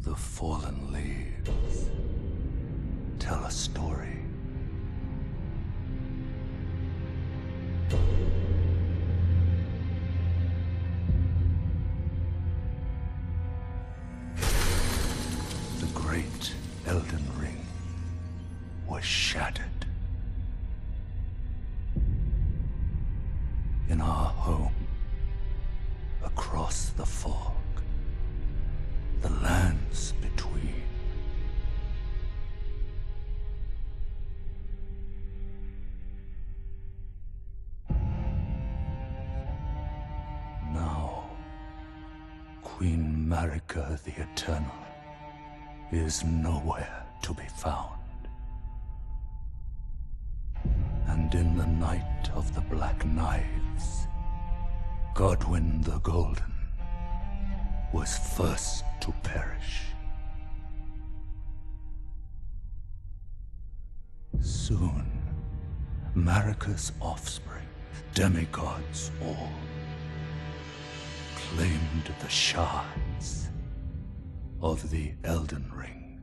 The fallen leaves tell a story. The great Elden Ring was shattered. In our home, across the fog, the lands between. Now, Queen Marika the Eternal is nowhere to be found. And in the night of the Black Knives, Godwyn the Golden was first to perish. Soon, Marika's offspring, demigods all, claimed the shards of the Elden Ring.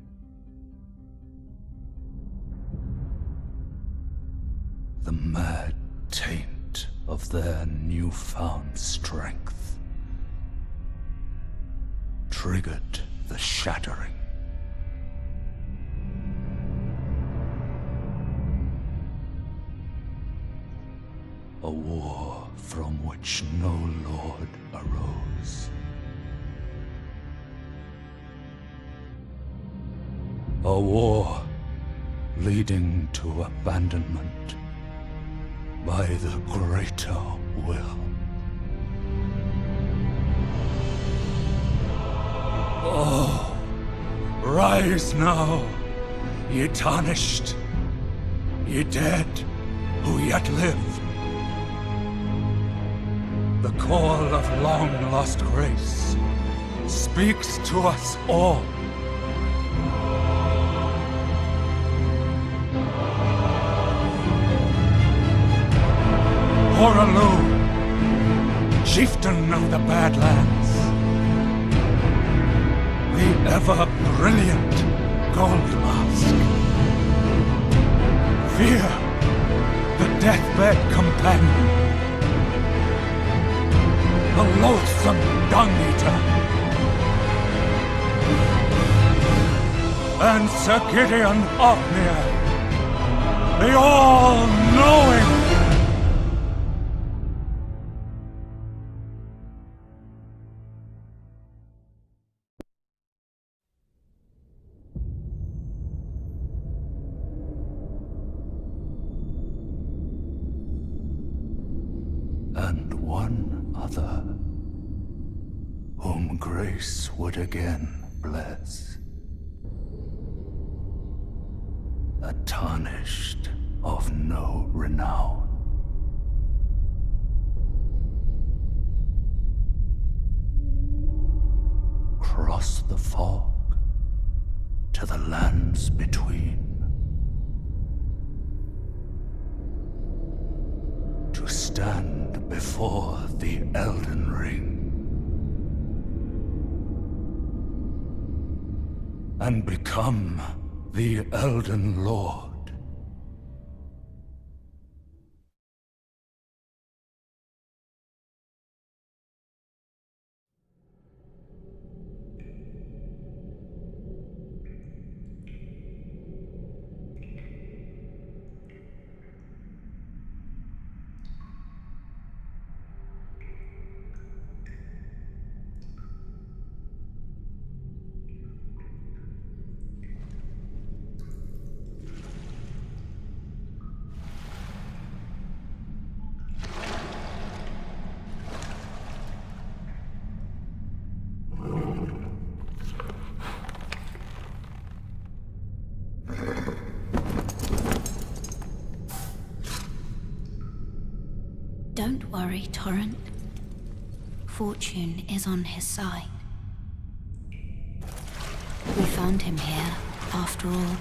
The mad taint of their newfound strength triggered the shattering. A war from which no lord arose. A war leading to abandonment by the greater will. Oh, rise now, ye tarnished, ye dead who yet live. The call of long-lost grace speaks to us all. Horalu, chieftain of the Badlands, the ever-brilliant Gold Mask. Fear, the deathbed companion, the loathsome Dung-Eater, and Sir Gideon Ofnir, the all-knowing. And one other, whom grace would again bless. A tarnished of no renown. Cross the fog to the lands between. To stand before the Elden Ring and become the Elden Lord. Don't worry, Torrent. Fortune is on his side. We found him here, after all.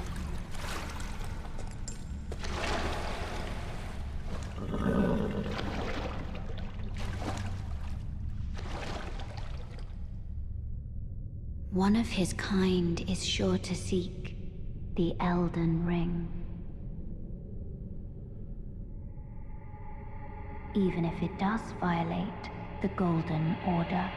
One of his kind is sure to seek the Elden Ring. Even if it does violate the Golden Order.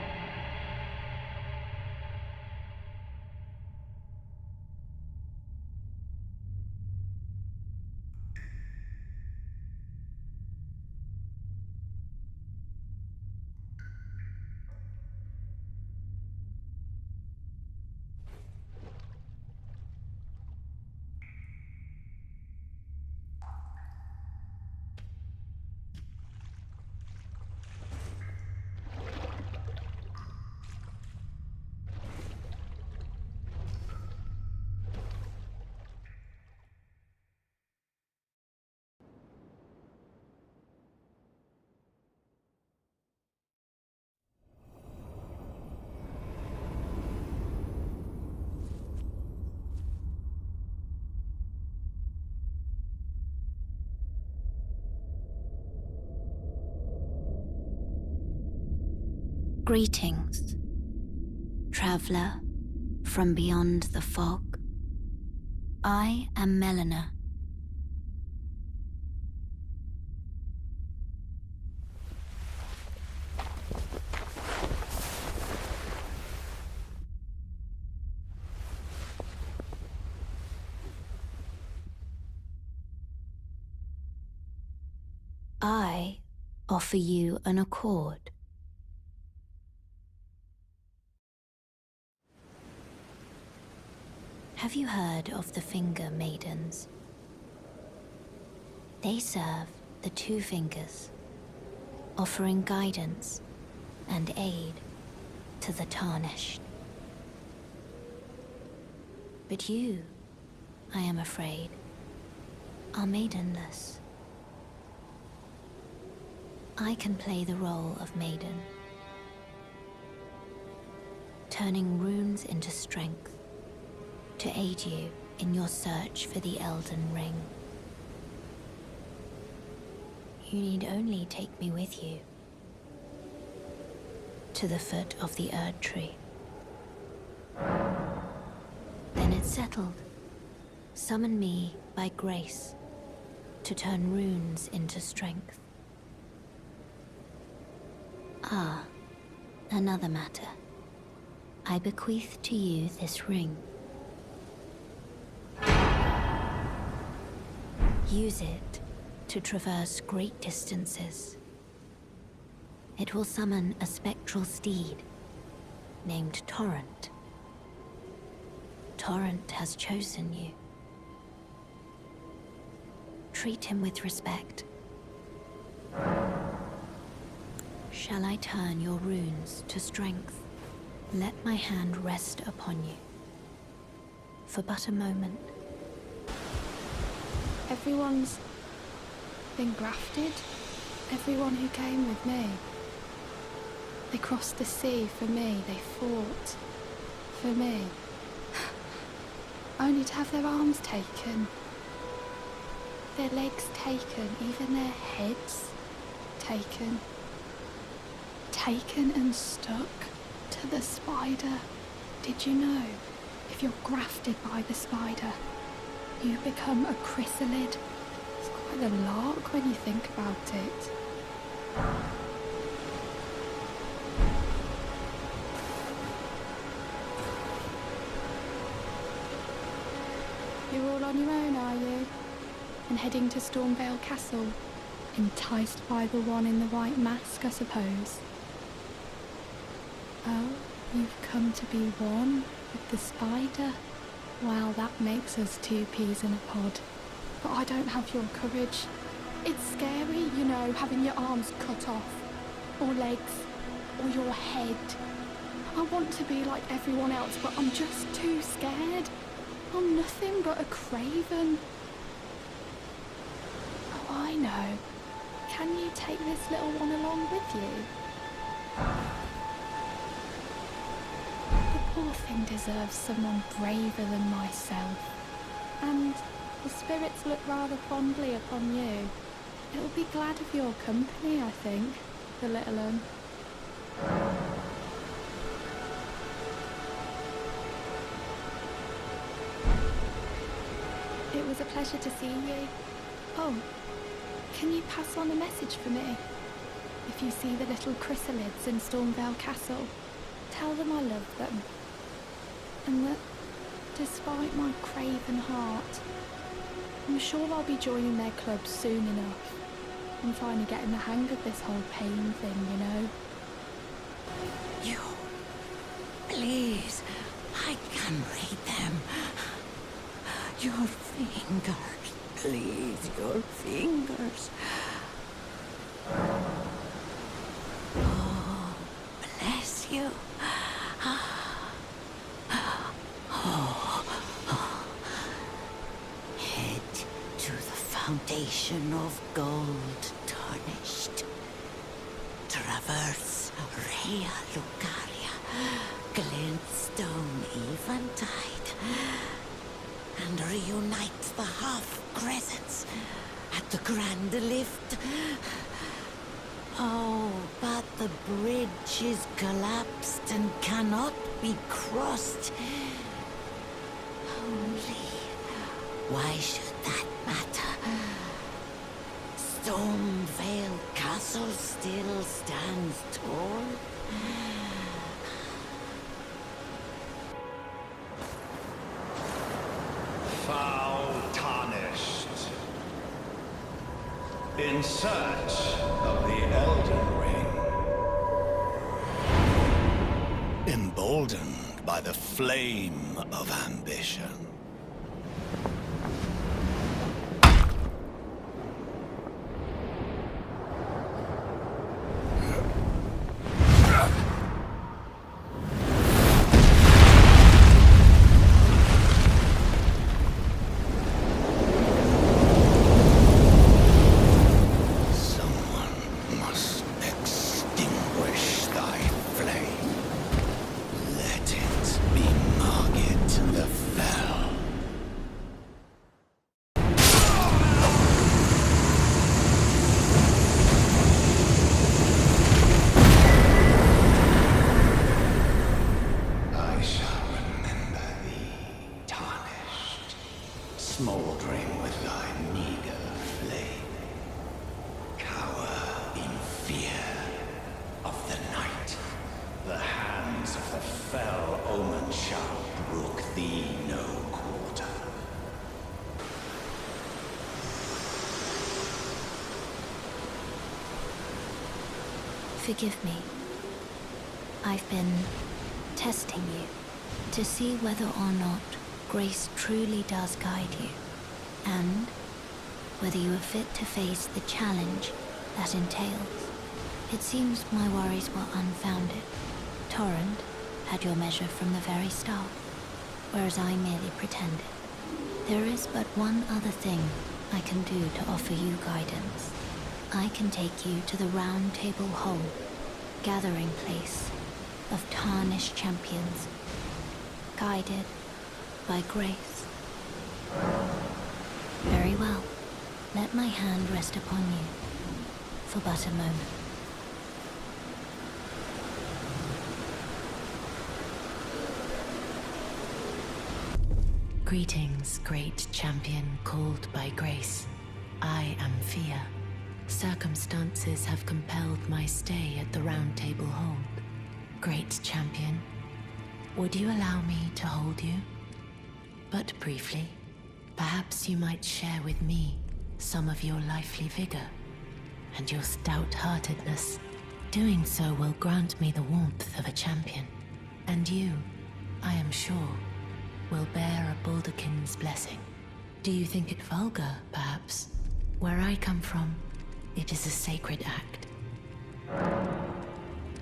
Greetings, traveler from beyond the fog. I am Melina. I offer you an accord. Have you heard of the Finger Maidens? They serve the two fingers, offering guidance and aid to the tarnished. But you, I am afraid, are maidenless. I can play the role of maiden, turning runes into strength to aid you in your search for the Elden Ring. You need only take me with you to the foot of the Erd Tree. Then it's settled. Summon me by grace to turn runes into strength. Ah, another matter. I bequeath to you this ring. Use it to traverse great distances. It will summon a spectral steed named Torrent. Torrent has chosen you. Treat him with respect. Shall I turn your runes to strength? Let my hand rest upon you for but a moment. Everyone's been grafted. Everyone who came with me. They crossed the sea for me. They fought for me. Only to have their arms taken. Their legs taken. Even their heads taken. Taken and stuck to the spider. Did you know? If you're grafted by the spider, you become a chrysalid. It's quite a lark when you think about it. You're all on your own, are you? And heading to Stormvale Castle? Enticed by the one in the white mask, I suppose. Oh, you've come to be one with the spider? Well, that makes us two peas in a pod. But I don't have your courage. It's scary, you know, having your arms cut off. Or legs. Or your head. I want to be like everyone else, but I'm just too scared. I'm nothing but a craven. Oh, I know. Can you take this little one along with you? The poor thing deserves someone braver than myself. And the spirits look rather fondly upon you. It'll be glad of your company, I think, the little one. always a pleasure to see you. Oh, can you pass on a message for me? If you see the little chrysalids in Stormvale Castle, tell them I love them. And that, despite my craven heart, I'm sure I'll be joining their club soon enough. I'm finally getting the hang of this whole pain thing, you know? You... Please, I can read them. Your fingers, please, your fingers. Oh, bless you. Head to the foundation of gold tarnished. Traverse Rea Lucaria, glintstone eventide, and reunite the half-crescents at the grand lift. Oh, but the bridge is collapsed and cannot be crossed. Only, why should that matter? Stormvale Castle still stands tall. Foul tarnished. In search of the Elden Ring. Emboldened by the flame of ambition. Smoldering with thy meager flame, cower in fear of the night. The hands of the fell omen shall brook thee no quarter. Forgive me. I've been testing you to see whether or not grace truly does guide you, and whether you are fit to face the challenge that entails. It seems my worries were unfounded. Torrent had your measure from the very start, whereas I merely pretended. There is but one other thing I can do to offer you guidance. I can take you to the Round Table Hall, gathering place of tarnished champions, guided by grace. Very well. Let my hand rest upon you for but a moment. Greetings, great champion called by grace. I am Fia. Circumstances have compelled my stay at the Round Table Hold. Great champion, would you allow me to hold you? But briefly, perhaps you might share with me some of your lively vigor and your stout-heartedness. Doing so will grant me the warmth of a champion, and you, I am sure, will bear a Baldakin's blessing. Do you think it vulgar, perhaps? Where I come from, it is a sacred act.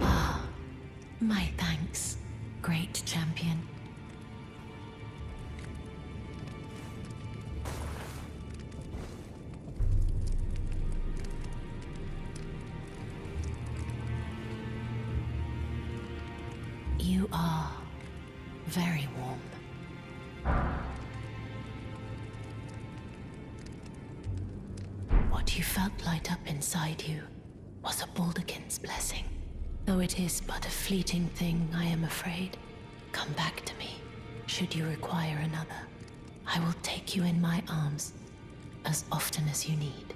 Ah, my thanks, great champion. You are very warm. What you felt light up inside you was a Baldakin's blessing. Though it is but a fleeting thing, I am afraid. Come back to me, should you require another. I will take you in my arms as often as you need.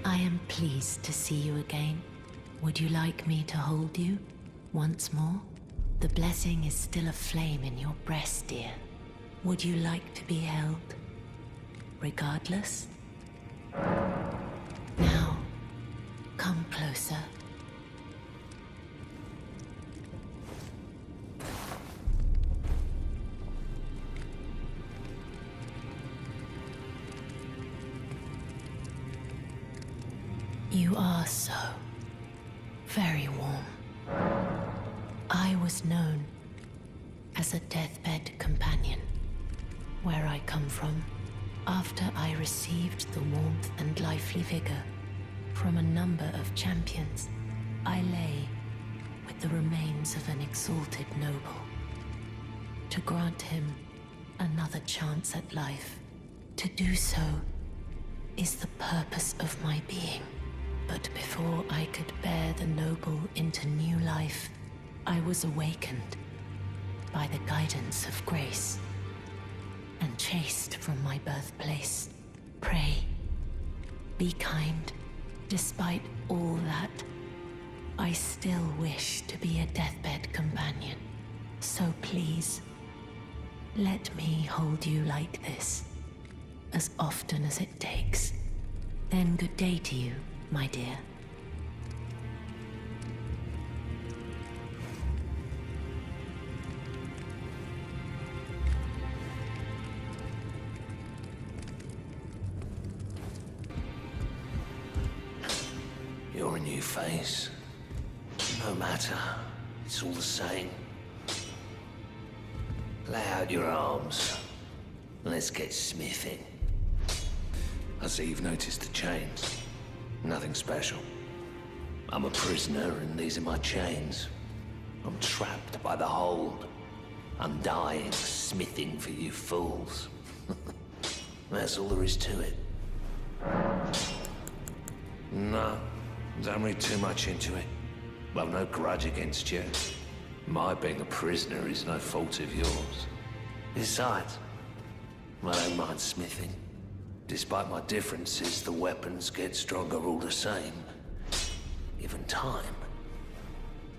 I am pleased to see you again. Would you like me to hold you once more? The blessing is still aflame in your breast, dear. Would you like to be held, regardless? Now, come closer. You are so very warm. I was known as a deathbed companion. Where I come from, after I received the warmth and lively vigor from a number of champions, I lay with the remains of an exalted noble. To grant him another chance at life, to do so is the purpose of my being. But before I could bear the noble into new life, I was awakened by the guidance of grace and chased from my birthplace. Pray, be kind. Despite all that, I still wish to be a deathbed companion. So please, let me hold you like this, as often as it takes. Then good day to you, my dear. You're a new face. No matter, it's all the same. Lay out your arms. Let's get smithing. I see you've noticed the chains. Nothing special. I'm a prisoner and these are my chains. I'm trapped by the hold. I'm dying, smithing for you fools. That's all there is to it. No, don't read too much into it. I've no grudge against you. My being a prisoner is no fault of yours. Besides, I don't mind smithing. Despite my differences, the weapons get stronger all the same. Even time.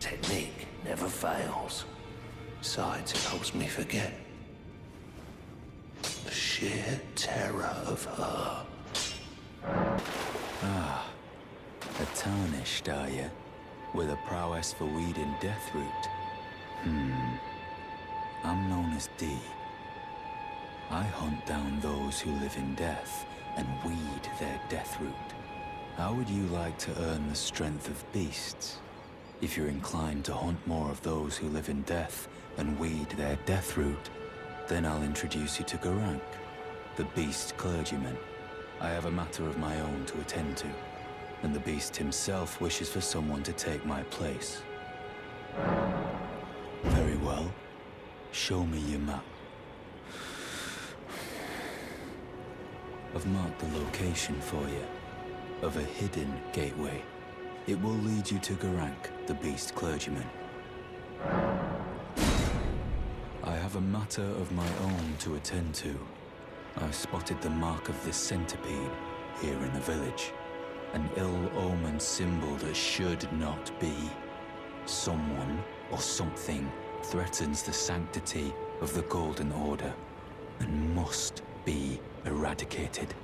Technique never fails. Besides, it helps me forget. The sheer terror of her. A tarnished, are you? With a prowess for weeding deathroot. I'm known as D. I hunt down those who live in death and weed their deathroot. How would you like to earn the strength of beasts? If you're inclined to hunt more of those who live in death and weed their deathroot, then I'll introduce you to Garank, the beast clergyman. I have a matter of my own to attend to, and the beast himself wishes for someone to take my place. Very well. Show me your map. I've marked the location for you, of a hidden gateway. It will lead you to Garank, the beast clergyman. I have a matter of my own to attend to. I spotted the mark of this centipede here in the village. An ill-omened symbol that should not be. Someone or something threatens the sanctity of the Golden Order and must be eradicated.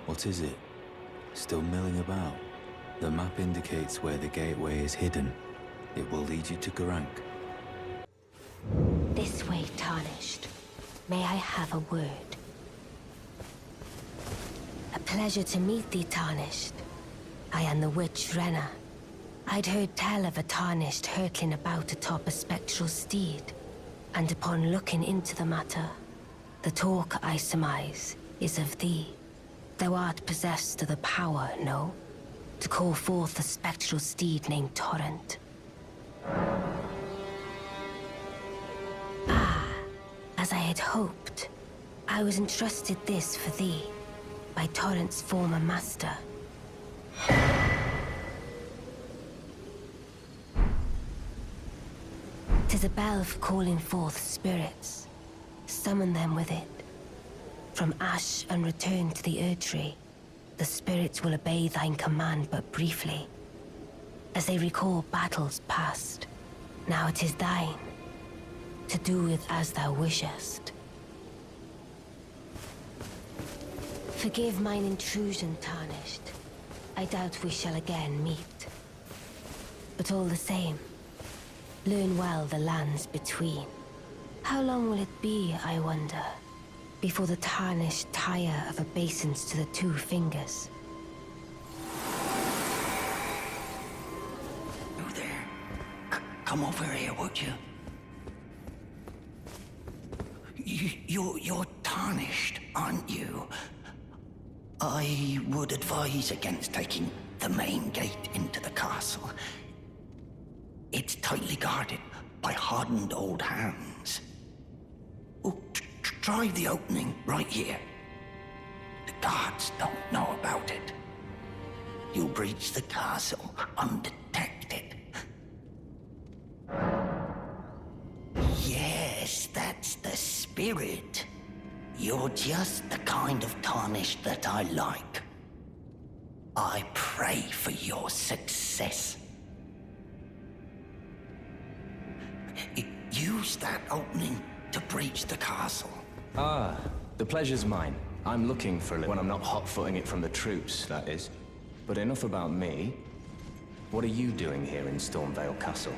What is it? Still milling about? The map indicates where the gateway is hidden. It will lead you to Garank. This way, Tarnished. May I have a word? A pleasure to meet thee, Tarnished. I am the witch Renna. I'd heard tell of a Tarnished hurtling about atop a spectral steed, and upon looking into the matter, the talk I surmise is of thee. Thou art possessed of the power, no? To call forth a spectral steed named Torrent. Ah, a As I had hoped, I was entrusted this for thee by Torrent's former master. 'Tis a bell for calling forth spirits. Summon them with it. From ash and return to the Erd Tree, the spirits will obey thine command but briefly, as they recall battles past. Now it is thine, to do with as thou wishest. Forgive mine intrusion, Tarnished. I doubt we shall again meet. But all the same, learn well the lands between. How long will it be, I wonder, before the Tarnished tire of obeisance to the two fingers? You there? Come over here, would you? You're tarnished, aren't you? I would advise against taking the main gate into the castle. It's tightly guarded by hardened old hands. Oh, try the opening right here. The guards don't know about it. You'll breach the castle undetected. Yes, that's the spirit. You're just the kind of tarnished that I like. I pray for your success. Use that opening to breach the castle. Ah, the pleasure's mine. I'm looking for it when I'm not hot-footing it from the troops, that is. But enough about me. What are you doing here in Stormvale Castle?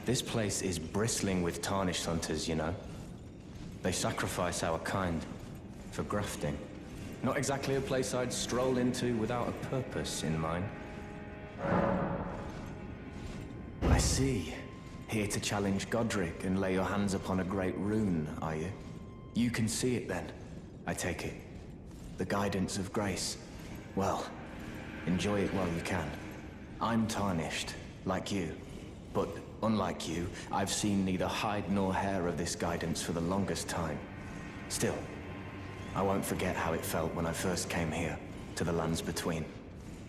This place is bristling with tarnished hunters, you know. They sacrifice our kind for grafting. Not exactly a place I'd stroll into without a purpose in mind. I see. Here to challenge Godric and lay your hands upon a great rune, are you? You can see it then, I take it. The guidance of grace. Well, enjoy it while you can. I'm tarnished, like you. But unlike you, I've seen neither hide nor hair of this guidance for the longest time. Still, I won't forget how it felt when I first came here, to the lands between.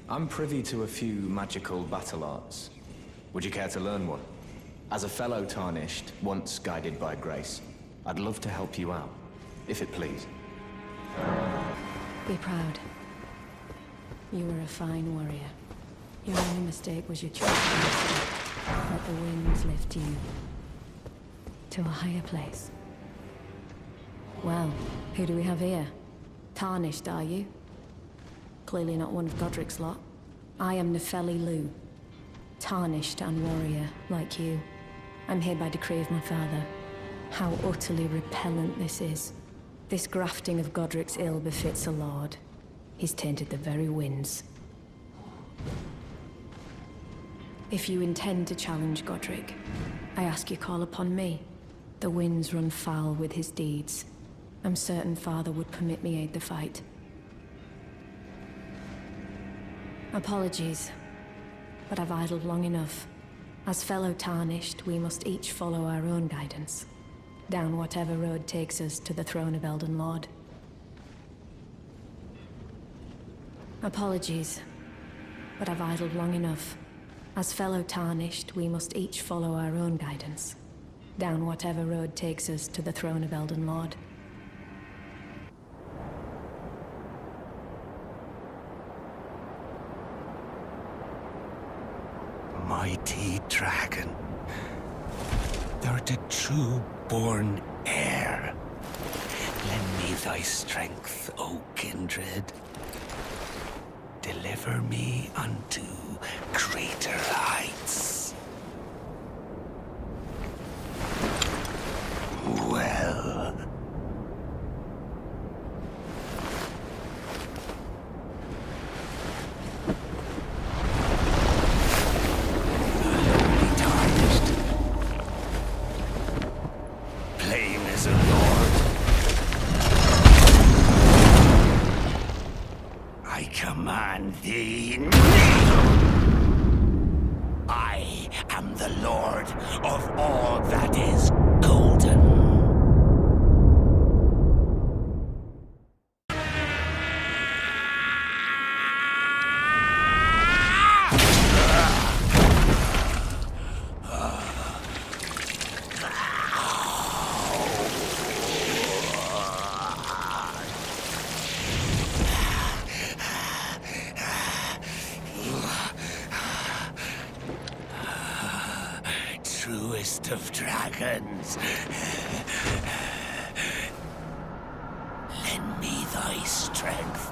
I'm privy to a few magical battle arts. Would you care to learn one? As a fellow tarnished, once guided by grace, I'd love to help you out, if it please. Be proud. You were a fine warrior. Your only mistake was your choice to let the winds lift you to a higher place. Well, who do we have here? Tarnished, are you? Clearly not one of Godric's lot. I am Nefeli Lu. Tarnished and warrior, like you. I'm here by decree of my father. How utterly repellent this is. This grafting of Godric's ill befits a lord. He's tainted the very winds. If you intend to challenge Godric, I ask you call upon me. The winds run foul with his deeds. I'm certain father would permit me aid the fight. Apologies, but I've idled long enough. As fellow tarnished, we must each follow our own guidance, down whatever road takes us to the throne of Elden Lord. Apologies, but I've idled long enough. As fellow tarnished, we must each follow our own guidance, down whatever road takes us to the throne of Elden Lord. Mighty dragon, thou'rt a true-born heir. Lend me thy strength, O kindred. Deliver me unto greater heights. Well. Thee I am the Lord of all that is golden. dragons. Lend me thy strength.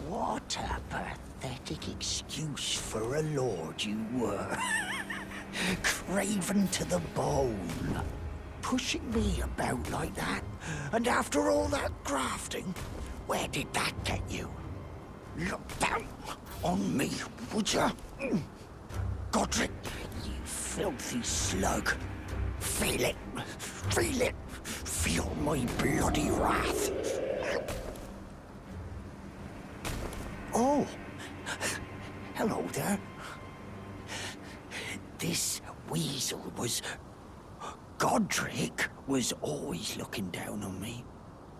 What a pathetic excuse for a lord you were. Craven to the bone. Pushing me about like that. And after all that grafting, where did that get you? Look down on me, would ya? Godric, you filthy slug. Feel it. Feel it. Feel my bloody wrath. Oh, hello there. This weasel was... Godric was always looking down on me.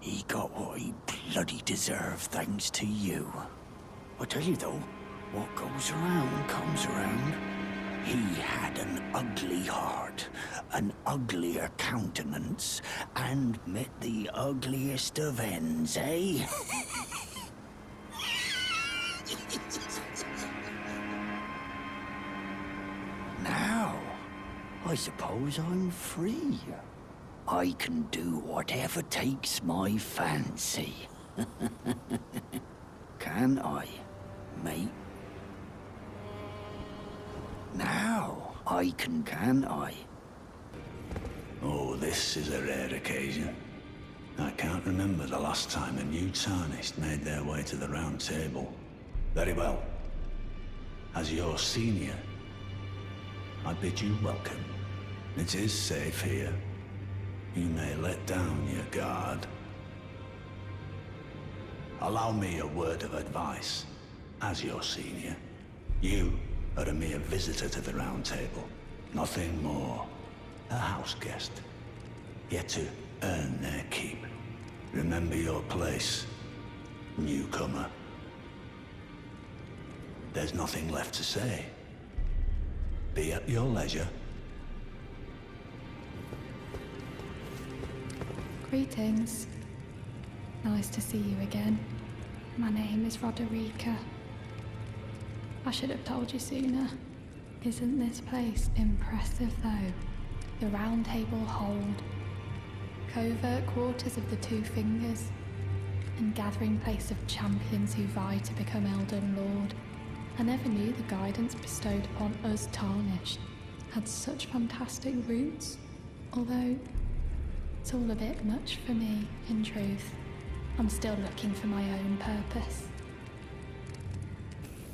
He got what he bloody deserved thanks to you. I tell you though, what goes around comes around. He had an ugly heart, an uglier countenance, and met the ugliest of ends, eh? Now, I suppose I'm free. I can do whatever takes my fancy. Can I, mate? Now, I can I? Oh, this is a rare occasion. I can't remember the last time a new tarnished made their way to the round table. Very well. As your senior, I bid you welcome. It is safe here. You may let down your guard. Allow me a word of advice. As your senior, you are a mere visitor to the round table. Nothing more. A house guest. Yet to earn their keep. Remember your place, newcomer. There's nothing left to say. Be at your leisure. Greetings. Nice to see you again. My name is Roderica. I should have told you sooner. Isn't this place impressive though? The Round Table Hold. Covert quarters of the Two Fingers. And gathering place of champions who vie to become Elden Lord. I never knew the guidance bestowed upon us Tarnished had such fantastic roots. Although, it's all a bit much for me, in truth. I'm still looking for my own purpose.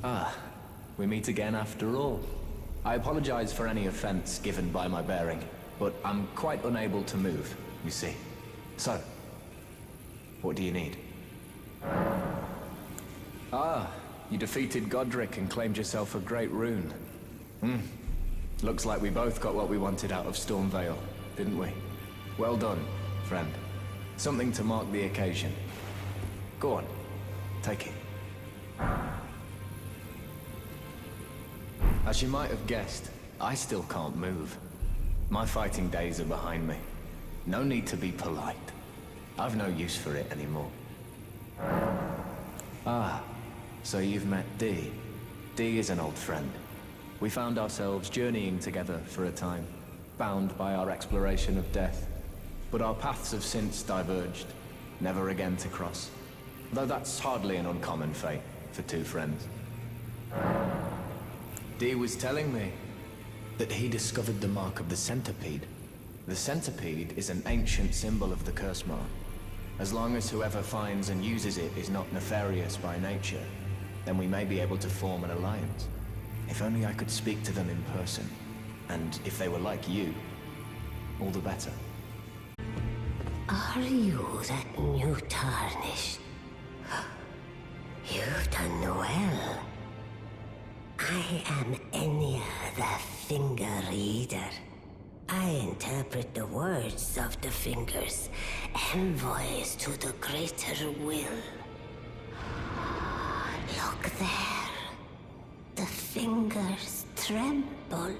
Ah, we meet again after all. I apologize for any offense given by my bearing, but I'm quite unable to move, you see. So, what do you need? Ah, you defeated Godric and claimed yourself a great rune. Looks like we both got what we wanted out of Stormvale, didn't we? Well done, friend. Something to mark the occasion. Go on, take it. As you might have guessed, I still can't move. My fighting days are behind me. No need to be polite. I've no use for it anymore. Ah, so you've met Dee. Dee is an old friend. We found ourselves journeying together for a time, bound by our exploration of death. But our paths have since diverged, never again to cross. Though that's hardly an uncommon fate for two friends. Dee was telling me that he discovered the mark of the centipede. The centipede is an ancient symbol of the curse mark. As long as whoever finds and uses it is not nefarious by nature, then we may be able to form an alliance. If only I could speak to them in person. And if they were like you, all the better. Are you that new tarnished? You've done well. I am Enya the Finger Reader. I interpret the words of the fingers, envoys to the greater will. Look there. The fingers tremble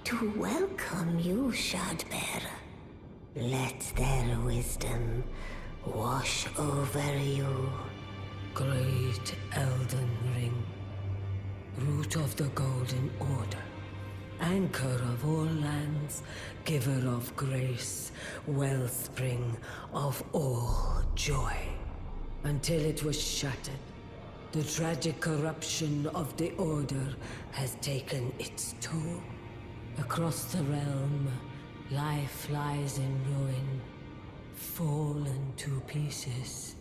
to welcome you, Shardbearer. Let their wisdom wash over you. Great Elden Ring, root of the Golden Order, anchor of all lands, giver of grace, wellspring of all joy. Until it was shattered, the tragic corruption of the Order has taken its toll. Across the realm, life lies in ruin, fallen to pieces.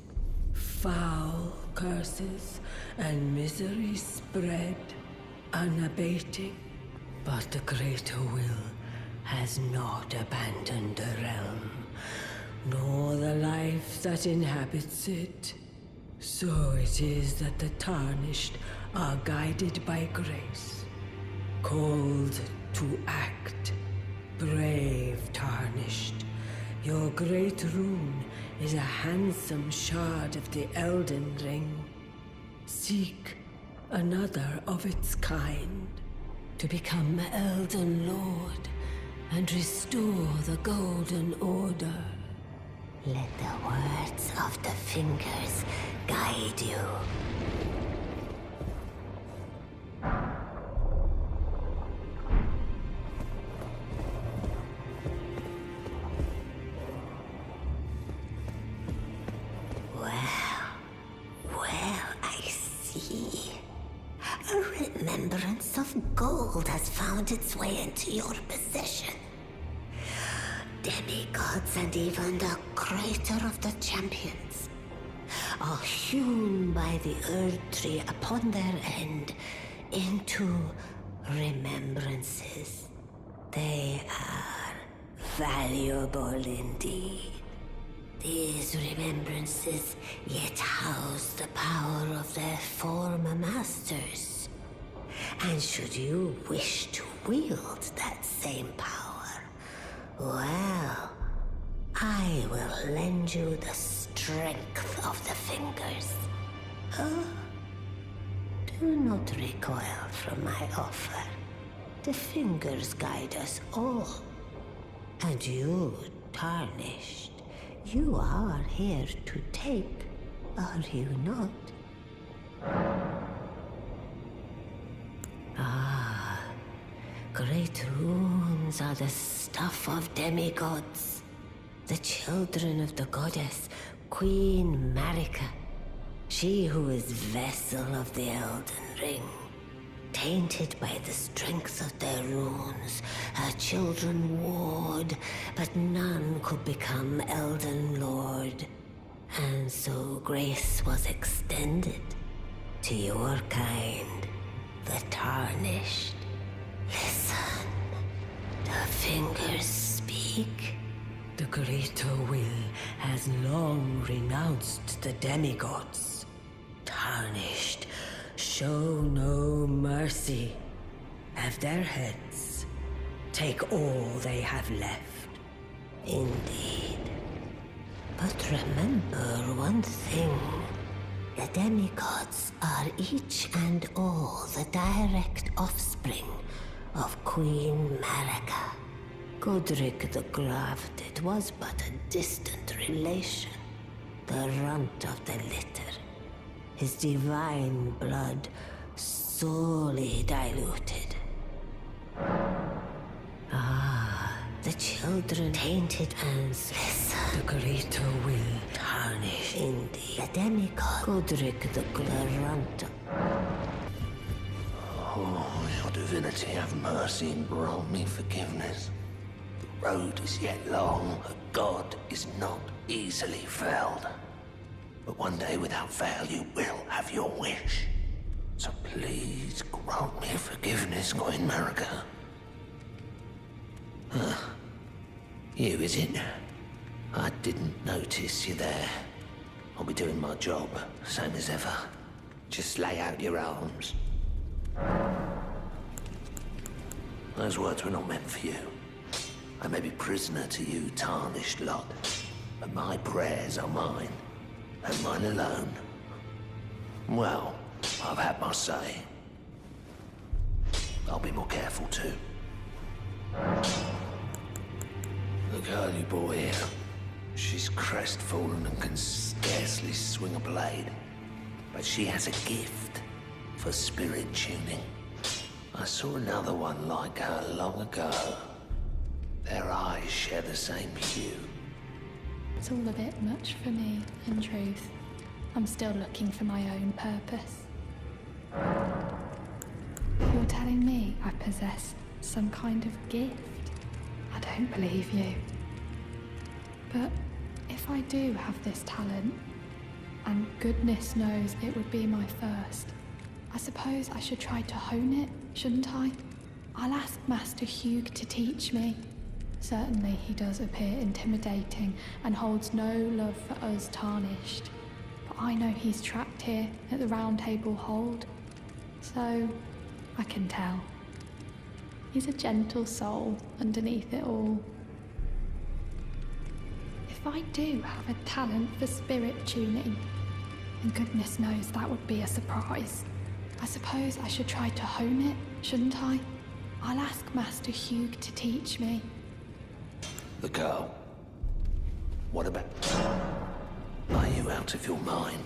Foul curses and misery spread, unabating. But the greater will has not abandoned the realm, nor the life that inhabits it. So it is that the tarnished are guided by grace, called to act. Brave tarnished, your great rune is a handsome shard of the Elden Ring. Seek another of its kind to become Elden Lord and restore the Golden Order. Let the words of the fingers guide you. Remembrance of gold has found its way into your possession. Demigods and even the creator of the champions are hewn by the Earth Tree upon their end into remembrances. They are valuable indeed. These remembrances yet house the power of their former masters. And should you wish to wield that same power, well, I will lend you the strength of the fingers. Oh, do not recoil from my offer. The fingers guide us all. And you, tarnished, you are here to take, are you not? Great runes are the stuff of demigods, the children of the goddess, Queen Marika, she who is vessel of the Elden Ring. Tainted by the strength of their runes, her children warred, but none could become Elden Lord. And so grace was extended to your kind, the tarnished. Listen, the fingers speak. The greater will has long renounced the demigods. Tarnished, show no mercy. Have their heads. Take all they have left. Indeed. But remember one thing. The demigods are each and all the direct offspring of Queen Marika. Godric the Grafted was but a distant relation, the runt of the litter. His divine blood sorely diluted. The children tainted and listen. The greater will tarnish. Indeed, the demigod Godric the Grunt. Oh, your divinity, have mercy and grant me forgiveness. The road is yet long, a god is not easily felled. But one day without fail you will have your wish. So please grant me forgiveness, Queen Marika. You, is it? I didn't notice you there. I'll be doing my job, same as ever. Just lay out your arms. Those words were not meant for you. I may be prisoner to you, tarnished lot, but my prayers are mine, and mine alone. Well, I've had my say. I'll be more careful too. The girl you brought here, she's crestfallen and can scarcely swing a blade. But she has a gift for spirit tuning. I saw another one like her long ago. Their eyes share the same hue. It's all a bit much for me, in truth. I'm still looking for my own purpose. You're telling me I possess some kind of gift? I don't believe you. But if I do have this talent, and goodness knows it would be my first, I suppose I should try to hone it, shouldn't I? I'll ask Master Hugh to teach me. Certainly he does appear intimidating and holds no love for us tarnished. But I know he's trapped here at the Round Table Hold, so I can tell. He's a gentle soul underneath it all. If I do have a talent for spirit tuning, and goodness knows that would be a surprise, I suppose I should try to hone it, shouldn't I? I'll ask Master Hugh to teach me. The girl. What about... Are you out of your mind?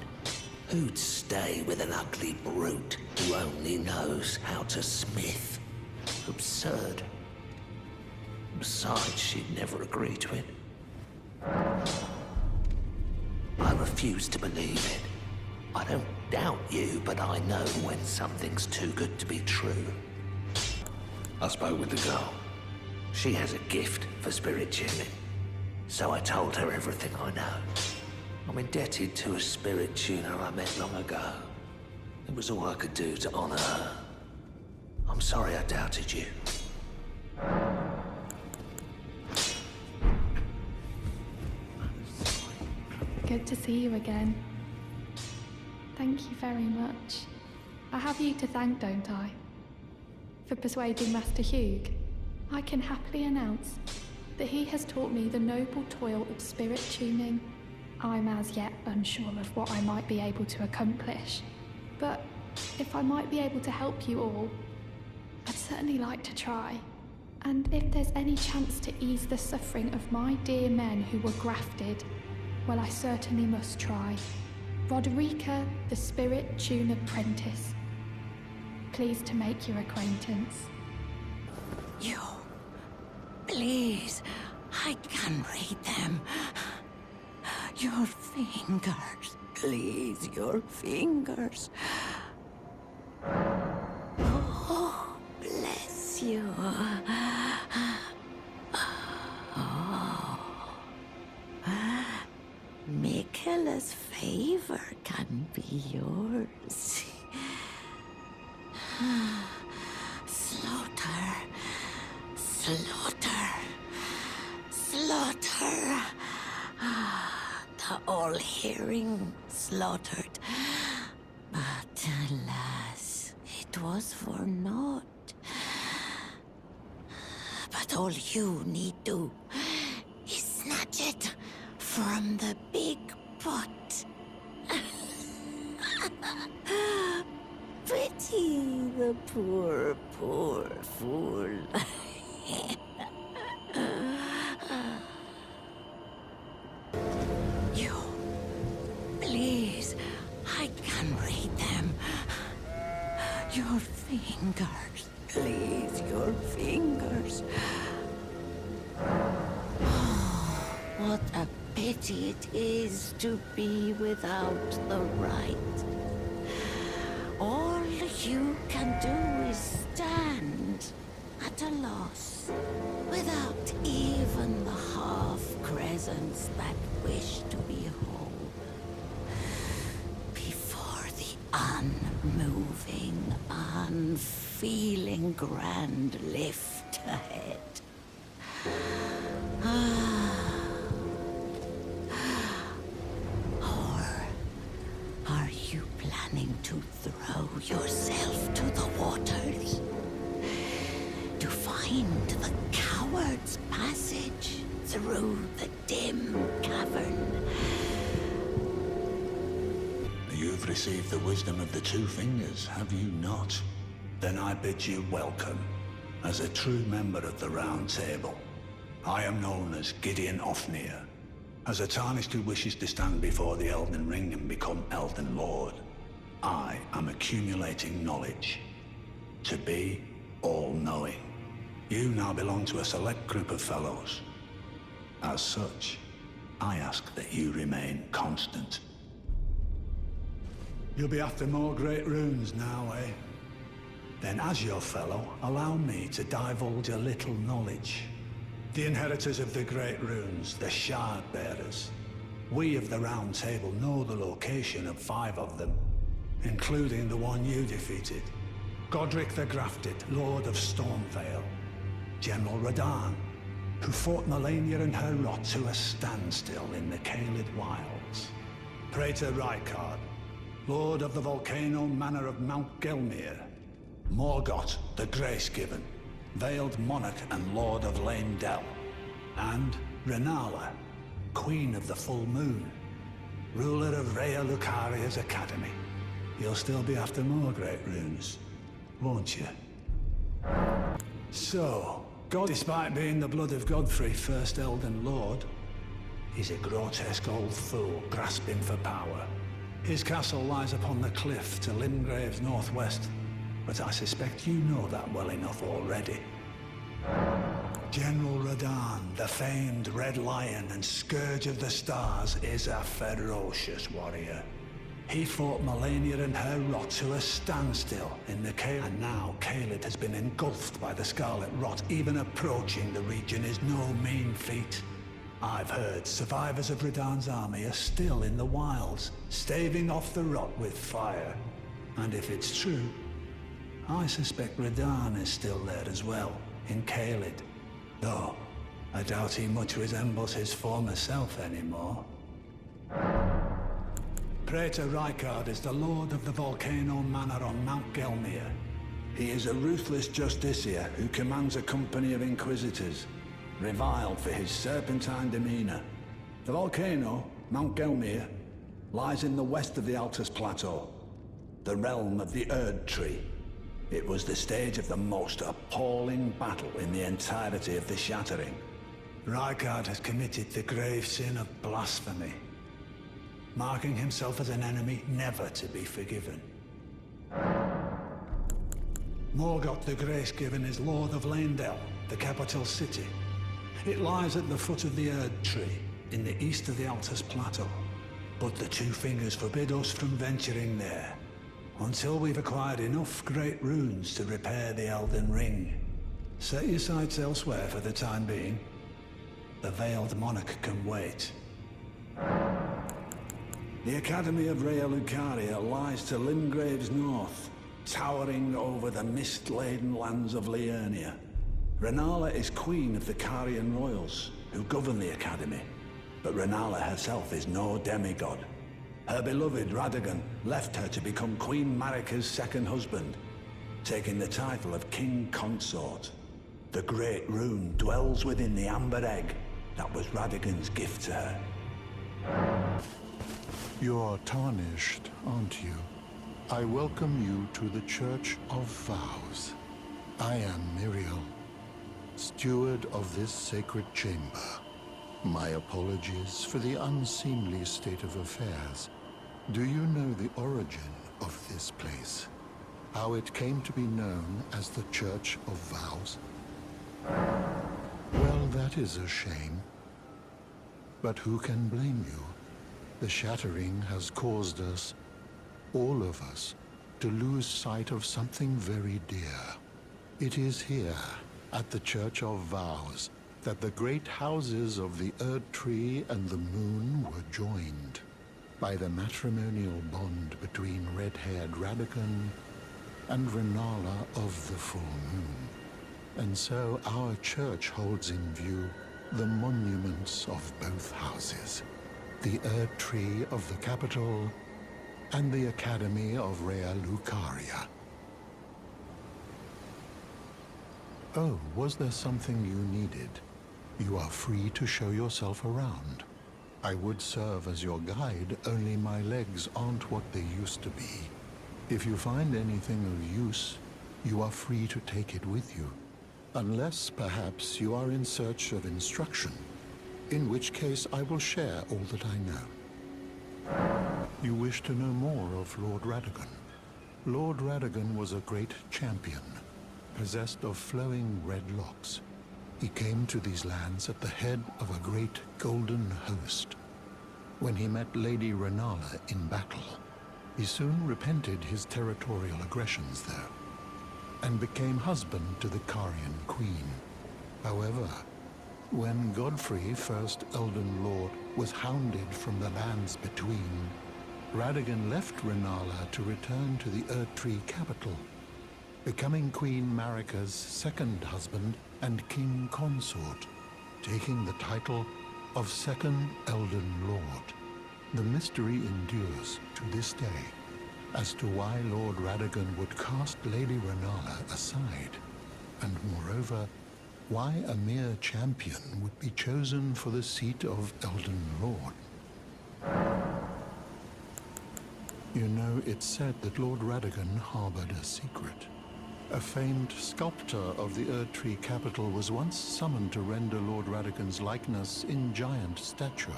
Who'd stay with an ugly brute who only knows how to smith? Absurd. Besides, she'd never agree to it. I refuse to believe it. I don't doubt you, but I know when something's too good to be true. I spoke with the girl. She has a gift for spirit tuning, so I told her everything I know. I'm indebted to a spirit tuner I met long ago. It was all I could do to honor her. I'm sorry I doubted you. Good to see you again. Thank you very much. I have you to thank, don't I? For persuading Master Hugh. I can happily announce that he has taught me the noble toil of spirit tuning. I'm as yet unsure of what I might be able to accomplish, but if I might be able to help you all, I'd certainly like to try. And if there's any chance to ease the suffering of my dear men who were grafted, well, I certainly must try. Roderica, the Spirit Tune Apprentice. Pleased to make your acquaintance. You... Please, I can read them. Your fingers, please, your fingers. Oh, bless you. Michaela's favor can be yours. Slaughter, slaughter, slaughter. The all-hearing slaughtered. But alas, it was for naught. But all you need do is snatch it from the big pot. Pity the poor, poor fool. You, please, I can read them. Your fingers, please, your fingers. What a pity it is to be without the right. All you can do is stand at a loss, without even the half-crescents that wish to be whole, before the unmoving, unfeeling grand lift ahead. find the coward's passage through the dim cavern. You've received the wisdom of the Two Fingers, have you not? Then I bid you welcome, as a true member of the Round Table. I am known as Gideon Ofnir, as a Tarnished who wishes to stand before the Elden Ring and become Elden Lord. I am accumulating knowledge, to be all-knowing. You now belong to a select group of fellows. As such, I ask that you remain constant. You'll be after more great runes now, eh? Then as your fellow, allow me to divulge a little knowledge. The inheritors of the great runes, the Shard Bearers. We of the Round Table know the location of 5 of them, including the one you defeated. Godric the Grafted, Lord of Stormvale. General Radahn, who fought Melania and her rot to a standstill in the Caelid Wilds. Praetor Rykard, Lord of the Volcano Manor of Mount Gelmir. Morgoth the Grace-Given, Veiled Monarch and Lord of Leyndell. And Renala, Queen of the Full Moon, ruler of Rhea Lucaria's Academy. You'll still be after more great runes, won't you? So, God, despite being the blood of Godfrey, first Elden Lord, he's a grotesque old fool grasping for power. His castle lies upon the cliff to Limgrave's northwest, but I suspect you know that well enough already. General Radahn, the famed Red Lion and Scourge of the Stars, is a ferocious warrior. He fought Melania and her rot to a standstill in the Caelid, and now Caelid has been engulfed by the Scarlet Rot. Even approaching the region is no mean feat. I've heard survivors of Radahn's army are still in the wilds, staving off the rot with fire. And if it's true, I suspect Radahn is still there as well, in Caelid. Though, I doubt he much resembles his former self anymore. Praetor Rykard is the Lord of the Volcano Manor on Mount Gelmir. He is a ruthless justiciar who commands a company of inquisitors, reviled for his serpentine demeanor. The volcano, Mount Gelmir, lies in the west of the Altus Plateau, the realm of the Erd Tree. It was the stage of the most appalling battle in the entirety of the Shattering. Rykard has committed the grave sin of blasphemy, marking himself as an enemy never to be forgiven. Morgoth the Grace-Given is Lord of Leyndell, the capital city. It lies at the foot of the Erd Tree, in the east of the Altus Plateau. But the Two Fingers forbid us from venturing there, until we've acquired enough great runes to repair the Elden Ring. Set your sights elsewhere for the time being. The Veiled Monarch can wait. The Academy of Rhea Lucaria lies to Limgrave's north, towering over the mist-laden lands of Liurnia. Renala is queen of the Carian royals, who govern the Academy. But Renala herself is no demigod. Her beloved Radagon left her to become Queen Marika's second husband, taking the title of King Consort. The Great Rune dwells within the amber egg that was Radagon's gift to her. You're tarnished, aren't you? I welcome you to the Church of Vows. I am Miriel, steward of this sacred chamber. My apologies for the unseemly state of affairs. Do you know the origin of this place? How it came to be known as the Church of Vows? Well, that is a shame. But who can blame you? The Shattering has caused us, all of us, to lose sight of something very dear. It is here, at the Church of Vows, that the great houses of the Erd Tree and the Moon were joined by the matrimonial bond between red-haired Radagon and Renala of the Full Moon. And so our church holds in view the monuments of both houses, the Erd Tree of the capital and the Academy of Rhea Lucaria. Oh, was there something you needed? You are free to show yourself around. I would serve as your guide, only my legs aren't what they used to be. If you find anything of use, you are free to take it with you. Unless, perhaps, you are in search of instruction, in which case I will share all that I know. You wish to know more of Lord Radagon. Lord Radagon was a great champion, possessed of flowing red locks. He came to these lands at the head of a great golden host. When he met Lady Renala in battle, he soon repented his territorial aggressions there, and became husband to the Carian queen. However, when Godfrey, first Elden Lord, was hounded from the lands between, Radagon left Renala to return to the Erdtree capital, becoming Queen Marika's second husband and king consort, taking the title of Second Elden Lord. The mystery endures to this day as to why Lord Radagon would cast Lady Renala aside, and moreover, why a mere champion would be chosen for the seat of Elden Lord. You know, it's said that Lord Radagon harbored a secret. A famed sculptor of the Erdtree capital was once summoned to render Lord Radagon's likeness in giant stature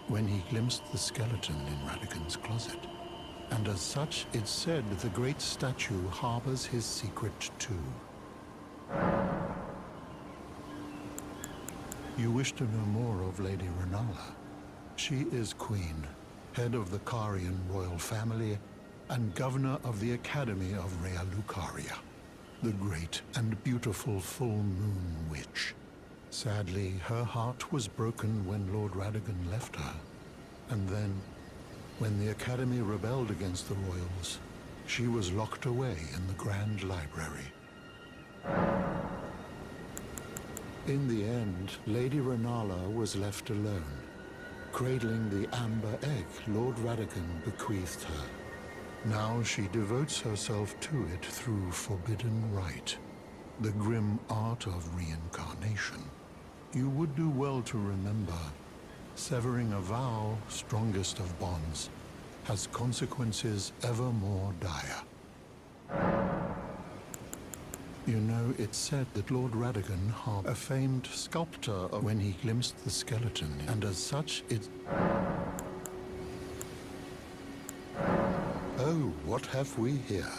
when he glimpsed the skeleton in Radagon's closet. And as such, it's said the great statue harbors his secret too. You wish to know more of Lady Renala. She is queen, head of the Carian royal family, and governor of the Academy of Rea Lucaria, the great and beautiful full moon witch. Sadly, her heart was broken when Lord Radagon left her, and then, when the Academy rebelled against the royals, she was locked away in the Grand Library. In the end, Lady Renala was left alone, cradling the amber egg Lord Radagon bequeathed her. Now she devotes herself to it through forbidden rite, the grim art of reincarnation. You would do well to remember, severing a vow, strongest of bonds, has consequences ever more dire. You know, it's said that Lord Radagon harbored a famed sculptor of when he glimpsed the skeleton, and as such it... Oh, what have we here?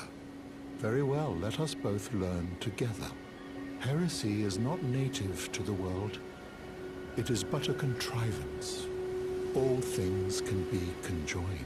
Very well, let us both learn together. Heresy is not native to the world. It is but a contrivance. All things can be conjoined.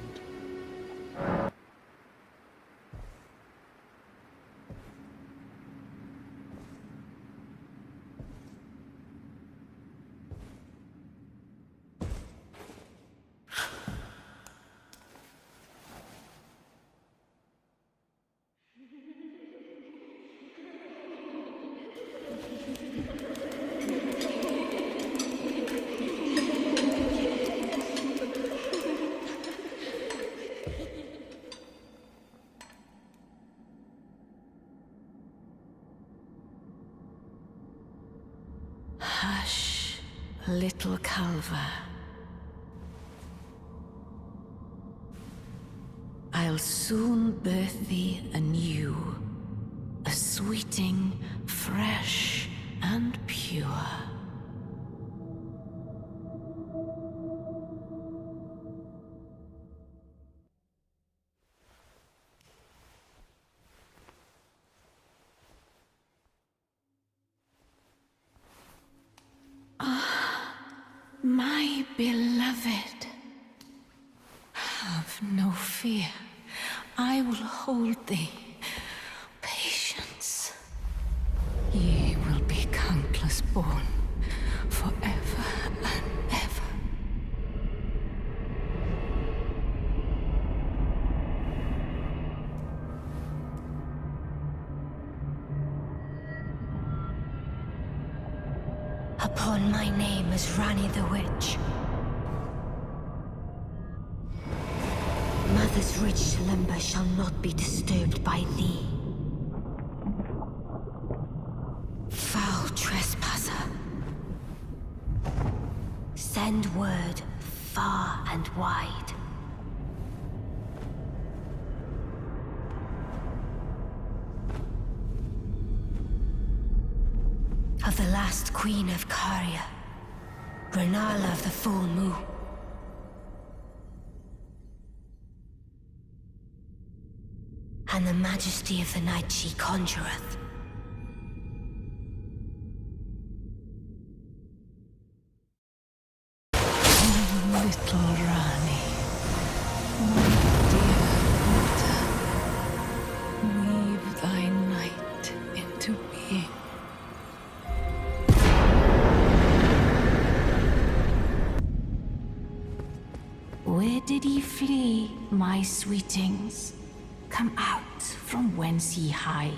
Hush, little Calva. I'll soon birth thee anew, a sweeting, fresh and pure. My beloved, have no fear. I will hold thee. Patience. Ye will be countless born, forever and ever. Upon my name as Rani the Witch. Mother's rich slumber shall not be disturbed by thee. Send word far and wide. Of the last queen of Caria, Renala of the full moon. And the majesty of the night she conjureth. Little Rani, my dear daughter, weave thy night into being. Where did ye flee, my sweetings? Come out from whence ye hide.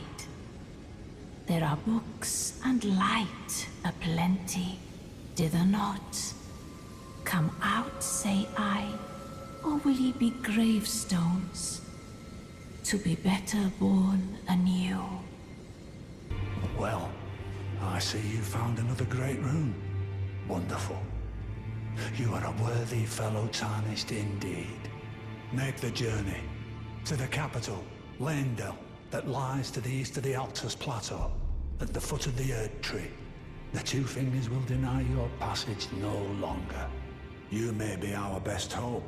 There are books and light aplenty, dither not. Come out, say I, or will ye be gravestones, to be better born anew? Well, I see you found another great rune. Wonderful. You are a worthy fellow tarnished indeed. Make the journey to the capital, Leyndell, that lies to the east of the Altus Plateau, at the foot of the Erd Tree. The Two Fingers will deny your passage no longer. You may be our best hope.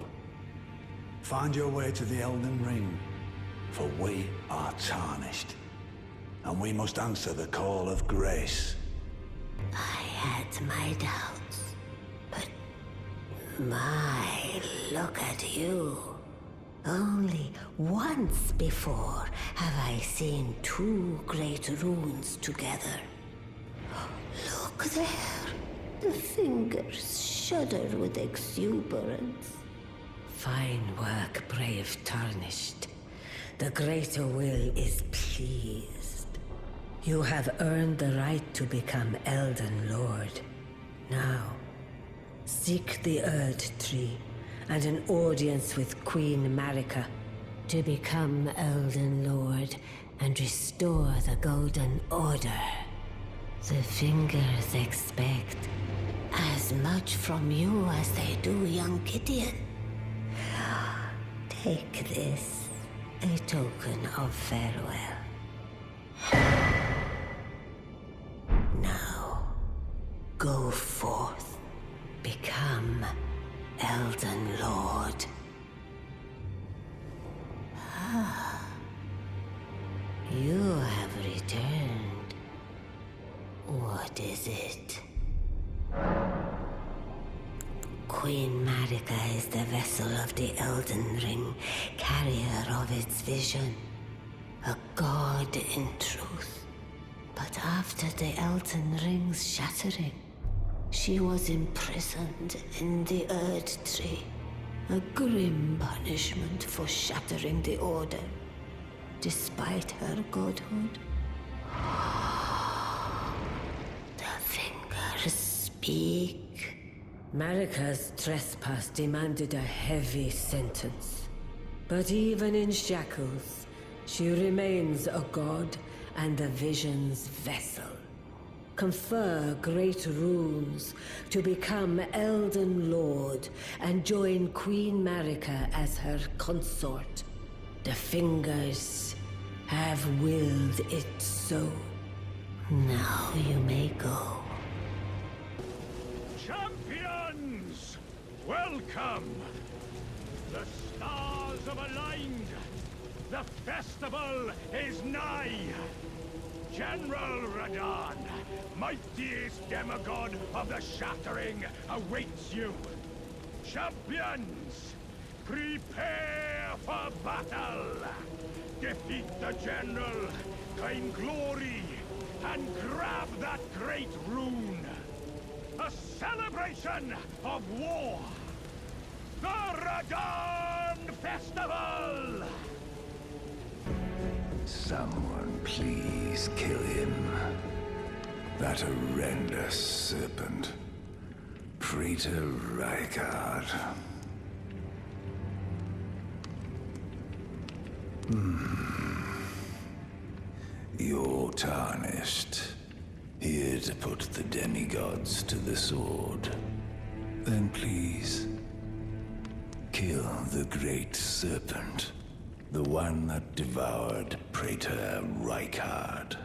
Find your way to the Elden Ring, for we are tarnished, and we must answer the call of grace. I had my doubts, but my, look at you. Only once before have I seen two great runes together. Look there. The fingers shudder with exuberance. Fine work, brave Tarnished. The greater will is pleased. You have earned the right to become Elden Lord. Now, seek the Erd Tree and an audience with Queen Marika To become Elden Lord and restore the Golden Order. The Fingers expect as much from you as they do young Gideon. Take this, a token of farewell. Now, go forth, become Elden Lord. You have returned. What is it? Queen Marika is the vessel of the Elden Ring, carrier of its vision. A god in truth. But after the Elden Ring's shattering, she was imprisoned in the Erd Tree. A grim punishment for shattering the Order, despite her godhood. The Fingers speak. Marika's trespass demanded a heavy sentence. But even in shackles, she remains a god and the Vision's vessel. Confer great runes to become Elden Lord and join Queen Marika as her consort. The Fingers have willed it so. Now you may go. Champions! Welcome! The stars have aligned. The festival is nigh. General Radahn, mightiest demigod of the Shattering, awaits you. Champions, prepare for battle. Defeat the General, claim glory, and grab that great rune. A celebration of war. The Radahn Festival! Someone please kill him. That horrendous serpent. Praetor Rykard. You're tarnished. Here to put the demigods to the sword. Then please, kill the great serpent. The one that devoured Praetor Rykard.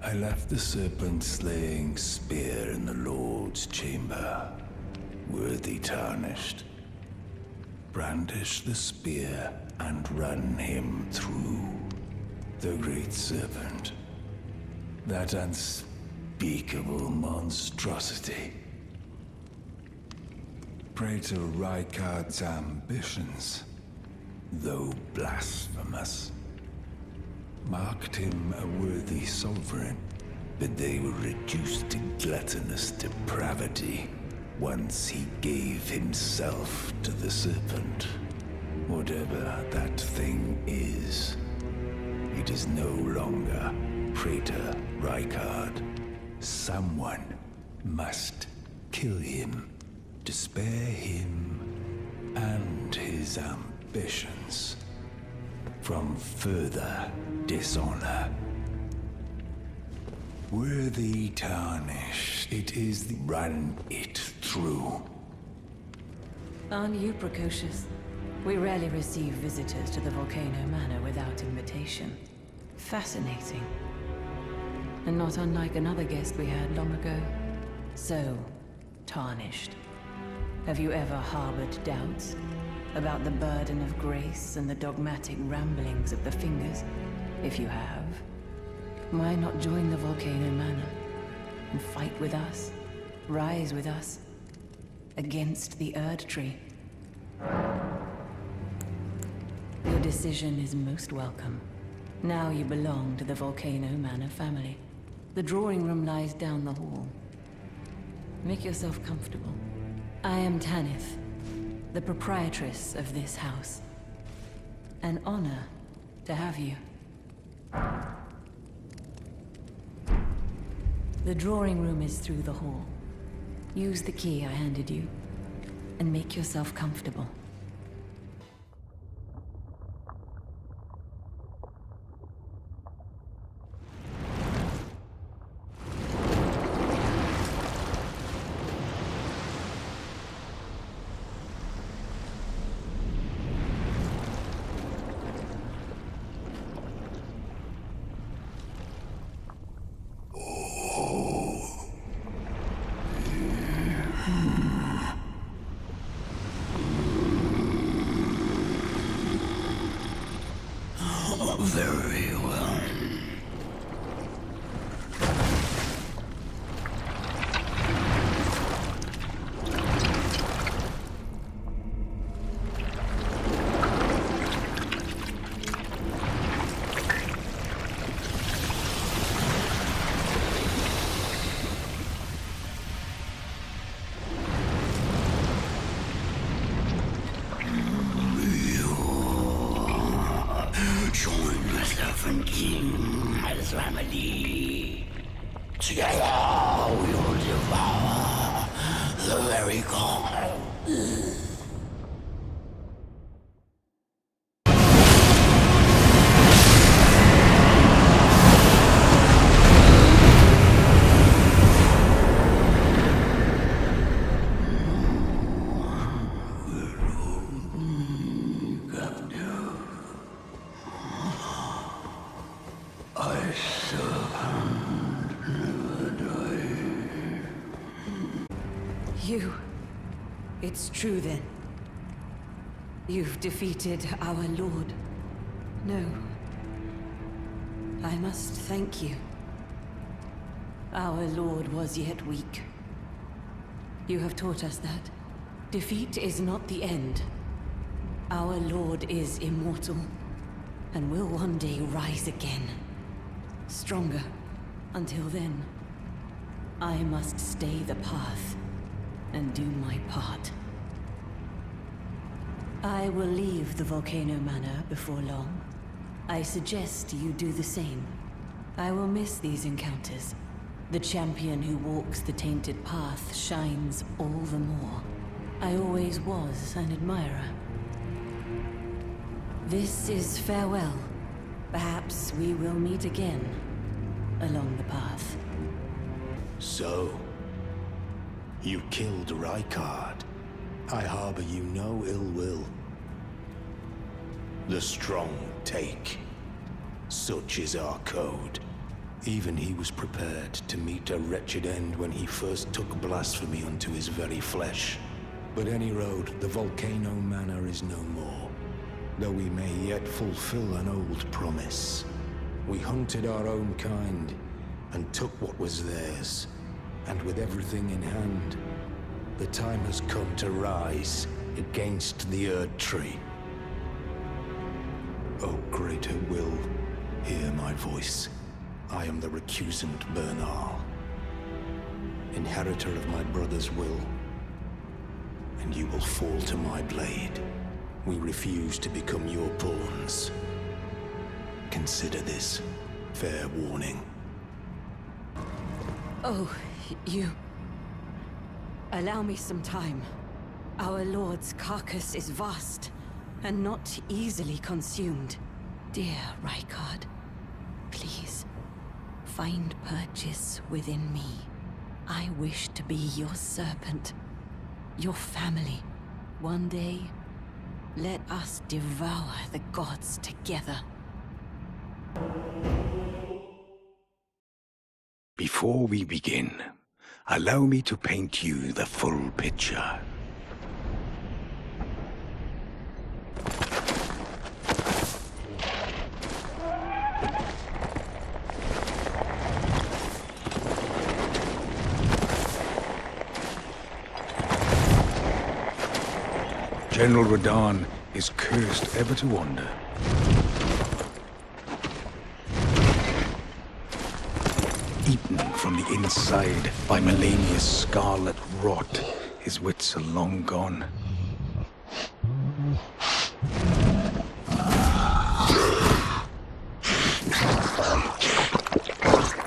I left the serpent-slaying spear in the Lord's chamber. Worthy tarnished. Brandish the spear and run him through. The great serpent. That unspeakable monstrosity. Praetor Rykard's ambitions, though blasphemous, marked him a worthy sovereign, but they were reduced to gluttonous depravity once he gave himself to the serpent. Whatever that thing is, it is no longer Praetor Rykard. Someone must kill him to spare him and his ambitions from further dishonor. Worthy tarnished, it is the run it through. Aren't you precocious? We rarely receive visitors to the Volcano Manor without invitation. Fascinating. And not unlike another guest we had long ago. So, tarnished. Have you ever harbored doubts about the burden of grace and the dogmatic ramblings of the Fingers? If you have, why not join the Volcano Manor and fight with us, rise with us, against the Erd Tree? Your decision is most welcome. Now you belong to the Volcano Manor family. The drawing room lies down the hall. Make yourself comfortable. I am Tanith, the proprietress of this house. An honor to have you. The drawing room is through the hall. Use the key I handed you, and make yourself comfortable. Very well. Join myself and King as family. Together we will devour the very gods. You... It's true then. You've defeated our Lord. No. I must thank you. Our Lord was yet weak. You have taught us that. Defeat is not the end. Our Lord is immortal, and will one day rise again. Stronger. Until then, I must stay the path and do my part. I will leave the Volcano Manor before long. I suggest you do the same. I will miss these encounters. The champion who walks the tainted path shines all the more. I always was an admirer. This is farewell. Perhaps we will meet again along the path. So, You killed Rykard. I harbor you no ill will. The strong take. Such is our code. Even he was prepared to meet a wretched end when he first took blasphemy unto his very flesh. But any road, the Volcano Manor is no more, though we may yet fulfill an old promise. We hunted our own kind, and took what was theirs, and with everything in hand, the time has come to rise against the Erd Tree. O greater will, hear my voice. I am the recusant Bernal, inheritor of my brother's will, and you will fall to my blade. We refuse to become your pawns. Consider this fair warning. Oh, you... Allow me some time. Our lord's carcass is vast, and not easily consumed. Dear Rykard, please, find purchase within me. I wish to be your serpent, your family. One day, let us devour the gods together. Before we begin, allow me to paint you the full picture. General Radahn is cursed ever to wander. Eaten from the inside by Melania's scarlet rot, his wits are long gone.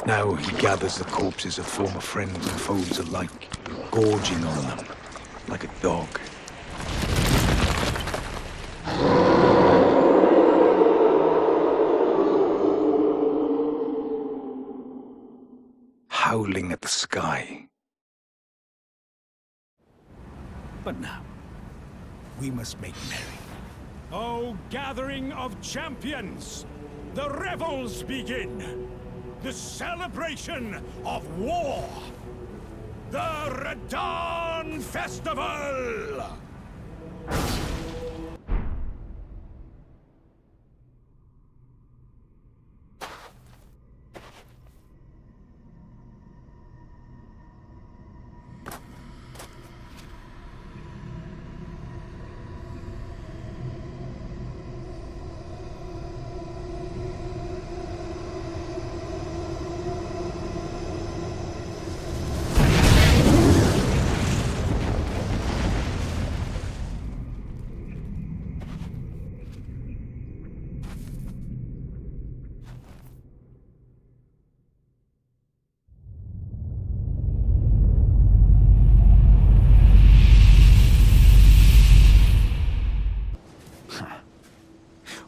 Now he gathers the corpses of former friends and foes alike, gorging on them like a dog. Howling at the sky. But now, we must make merry. O gathering of champions! The revels begin! The celebration of war! The Radahn Festival!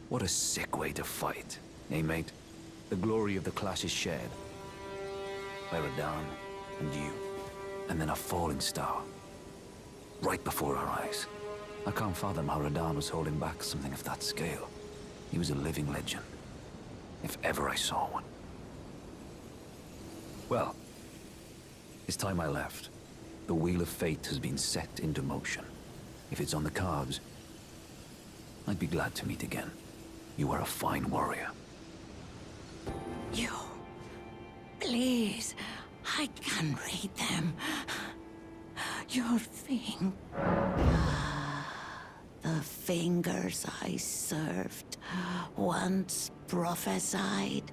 What a sick way to fight, eh, mate? The glory of the clash is shared. By Radahn and you, and then a falling star. Right before our eyes. I can't fathom how Radahn was holding back something of that scale. He was a living legend, if ever I saw one. Well, it's time I left. The wheel of fate has been set into motion. If it's on the cards, I'd be glad to meet again. You are a fine warrior. You... Please, I can read them. Your thing. The fingers I served once prophesied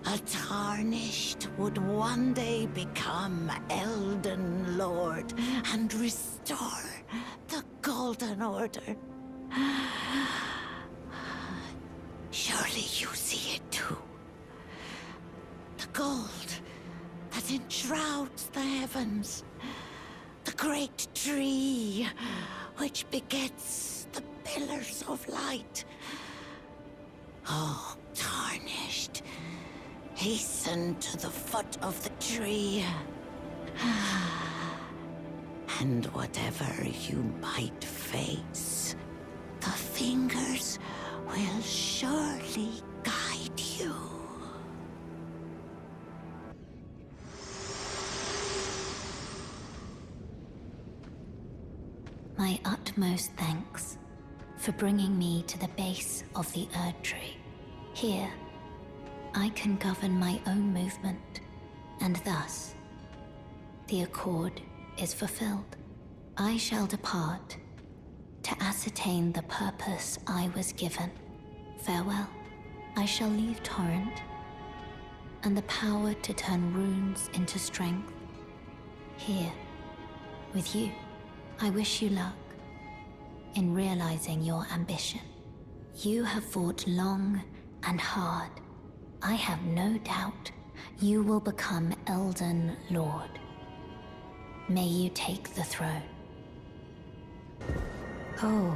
a tarnished would one day become Elden Lord and restore the Golden Order. Surely you see it too. The gold that enshrouds the heavens. The great tree which begets the pillars of light. Oh, tarnished. Hasten to the foot of the tree. And whatever you might face, the fingers will surely guide you. My utmost thanks for bringing me to the base of the Erd Tree. Here, I can govern my own movement, and thus, the accord is fulfilled. I shall depart to ascertain the purpose I was given. Farewell. I shall leave Torrent and the power to turn runes into strength. Here, with you, I wish you luck in realizing your ambition. You have fought long and hard. I have no doubt you will become Elden Lord. May you take the throne. Oh,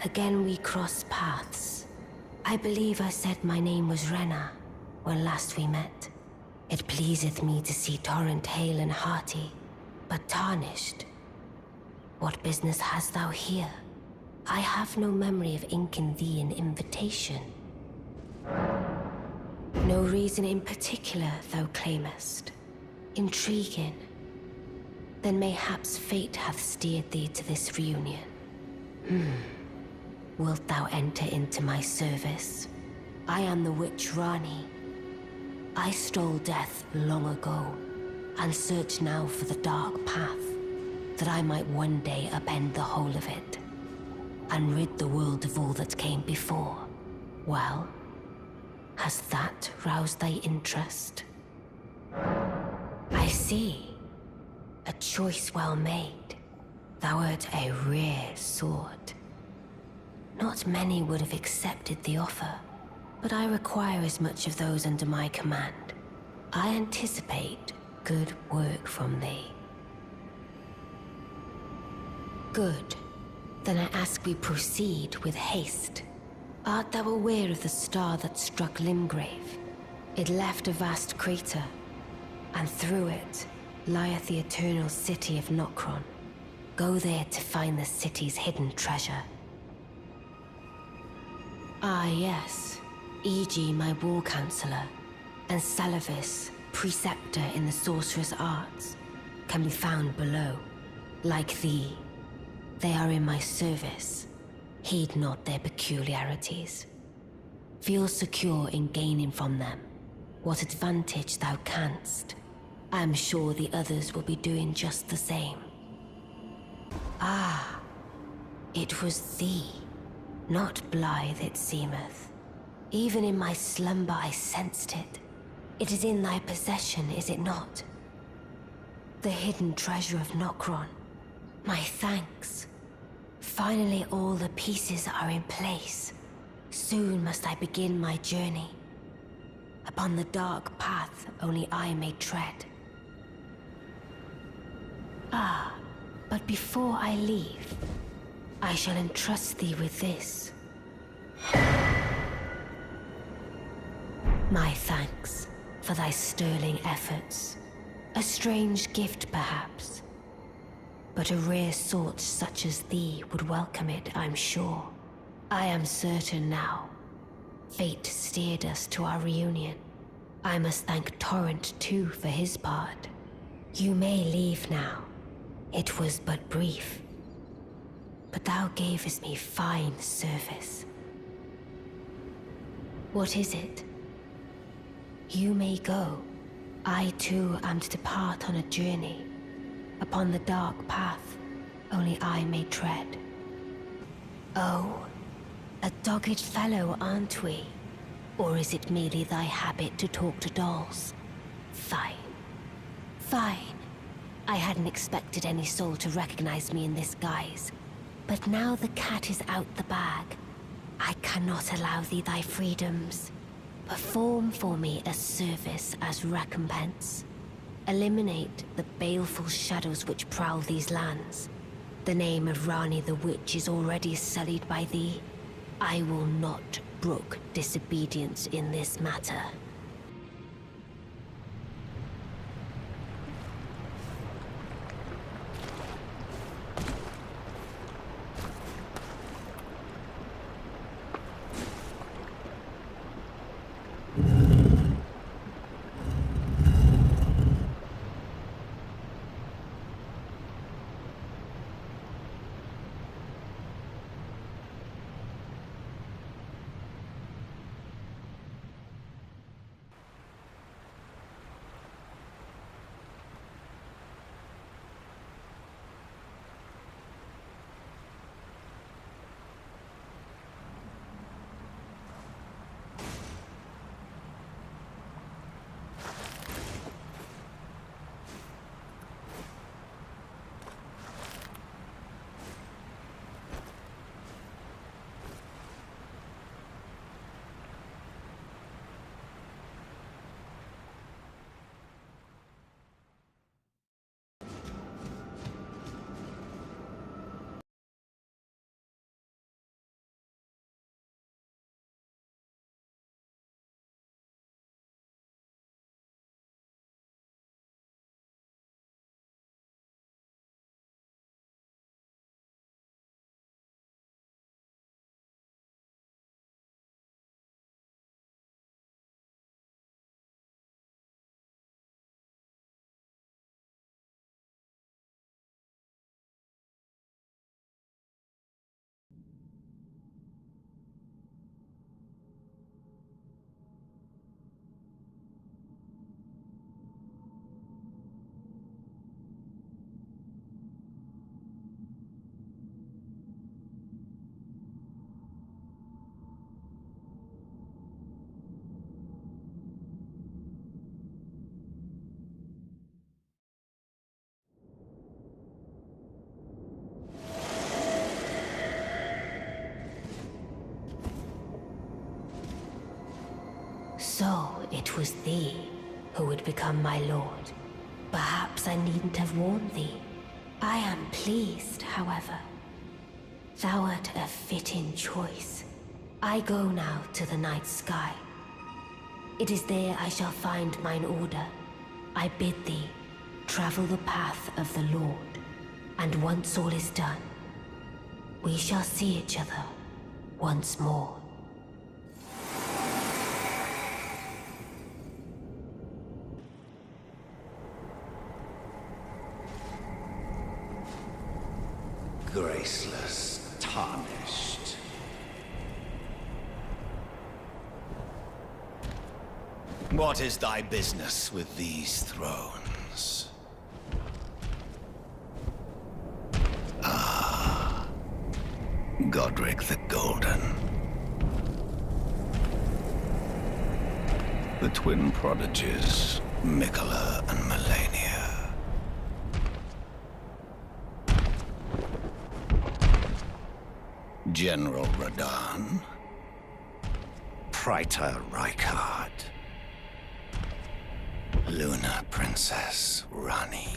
again we cross paths. I believe I said my name was Renna when last we met. It pleaseth me to see Torrent hale and hearty, but tarnished. What business hast thou here? I have no memory of inking thee an invitation. No reason in particular thou claimest. Intriguing. Then mayhaps fate hath steered thee to this reunion. Wilt thou enter into my service? I am the witch Rani. I stole death long ago, and search now for the dark path, that I might one day upend the whole of it, and rid the world of all that came before. Well, has that roused thy interest? I see. A choice well made. Thou art a rare sword. Not many would have accepted the offer, but I require as much of those under my command. I anticipate good work from thee. Good. Then I ask we proceed with haste. Art thou aware of the star that struck Limgrave? It left a vast crater, and through it lieth the eternal city of Nokron. Go there to find the city's hidden treasure. Ah, yes. E.g. my war counselor, and Salavis, preceptor in the sorcerer's arts, can be found below. Like thee, they are in my service. Heed not their peculiarities. Feel secure in gaining from them what advantage thou canst. I am sure the others will be doing just the same. Ah, it was thee, not Blythe it seemeth. Even in my slumber I sensed it. It is in thy possession, is it not? The hidden treasure of Nokron. My thanks. Finally all the pieces are in place. Soon must I begin my journey. Upon the dark path only I may tread. Ah, but before I leave, I shall entrust thee with this. My thanks for thy sterling efforts. A strange gift, perhaps, but a rare sort such as thee would welcome it, I'm sure. I am certain now. Fate steered us to our reunion. I must thank Torrent too for his part. You may leave now. It was but brief, but thou gavest me fine service. What is it? You may go. I too am to depart on a journey. Upon the dark path, only I may tread. Oh, a dogged fellow, aren't we? Or is it merely thy habit to talk to dolls? Fine. Fine. I hadn't expected any soul to recognize me in this guise. But now the cat is out the bag. I cannot allow thee thy freedoms. Perform for me a service as recompense. Eliminate the baleful shadows which prowl these lands. The name of Rani the Witch is already sullied by thee. I will not brook disobedience in this matter. So it was thee who would become my lord. Perhaps I needn't have warned thee. I am pleased, however. Thou art a fitting choice. I go now to the night sky. It is there I shall find mine order. I bid thee travel the path of the Lord, and once all is done, we shall see each other once more. Graceless, tarnished. What is thy business with these thrones? Ah, Godric the Golden. The twin prodigies, Mikola and Melania. General Radahn, Praetor Rykard, Luna Princess Rani,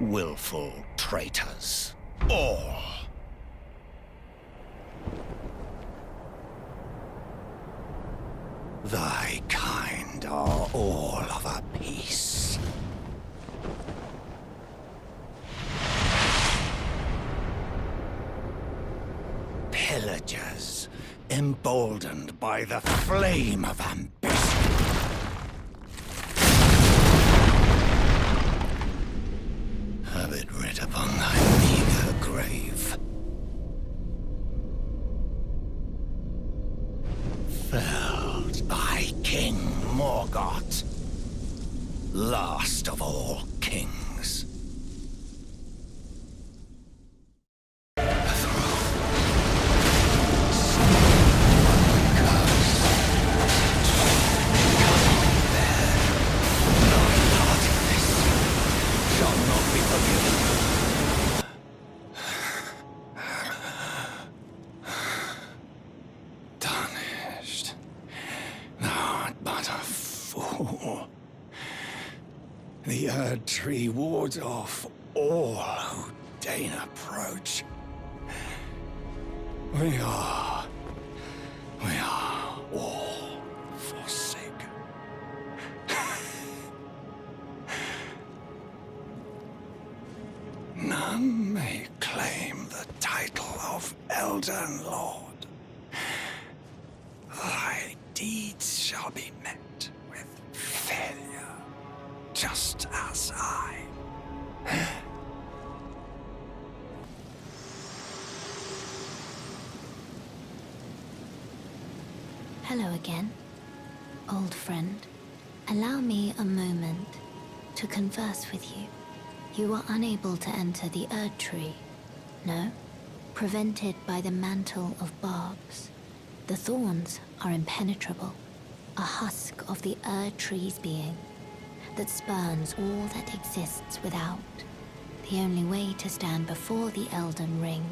willful traitors, all. Thy kind are all of a piece. Pillagers, emboldened by the flame of ambition. Have it writ upon thy meager grave. Felled thy King Morgoth, last of all kings. The Erd Tree wards off all who deign approach. We are all forsaken. None may claim the title of Elden Lord. Thy deeds shall be met with failure. Just as I. Hello again, old friend. Allow me a moment to converse with you. You were unable to enter the Erd Tree, no? Prevented by the mantle of barbs. The thorns are impenetrable, a husk of the Erd Tree's being that spurns all that exists without. The only way to stand before the Elden Ring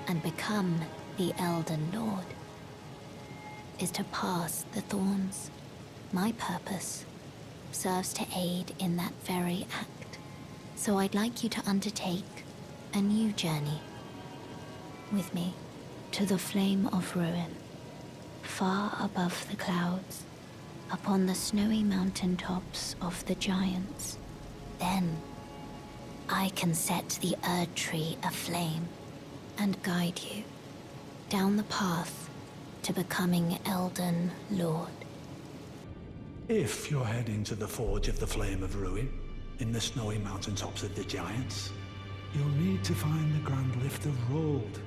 and become the Elden Lord is to pass the thorns. My purpose serves to aid in that very act. So I'd like you to undertake a new journey with me to the Flame of Ruin, far above the clouds, upon the snowy mountaintops of the giants. Then I can set the Erd Tree aflame and guide you down the path to becoming Elden Lord. If you're heading to the Forge of the Flame of Ruin, in the snowy mountaintops of the giants, you'll need to find the Grand Lift of Rold,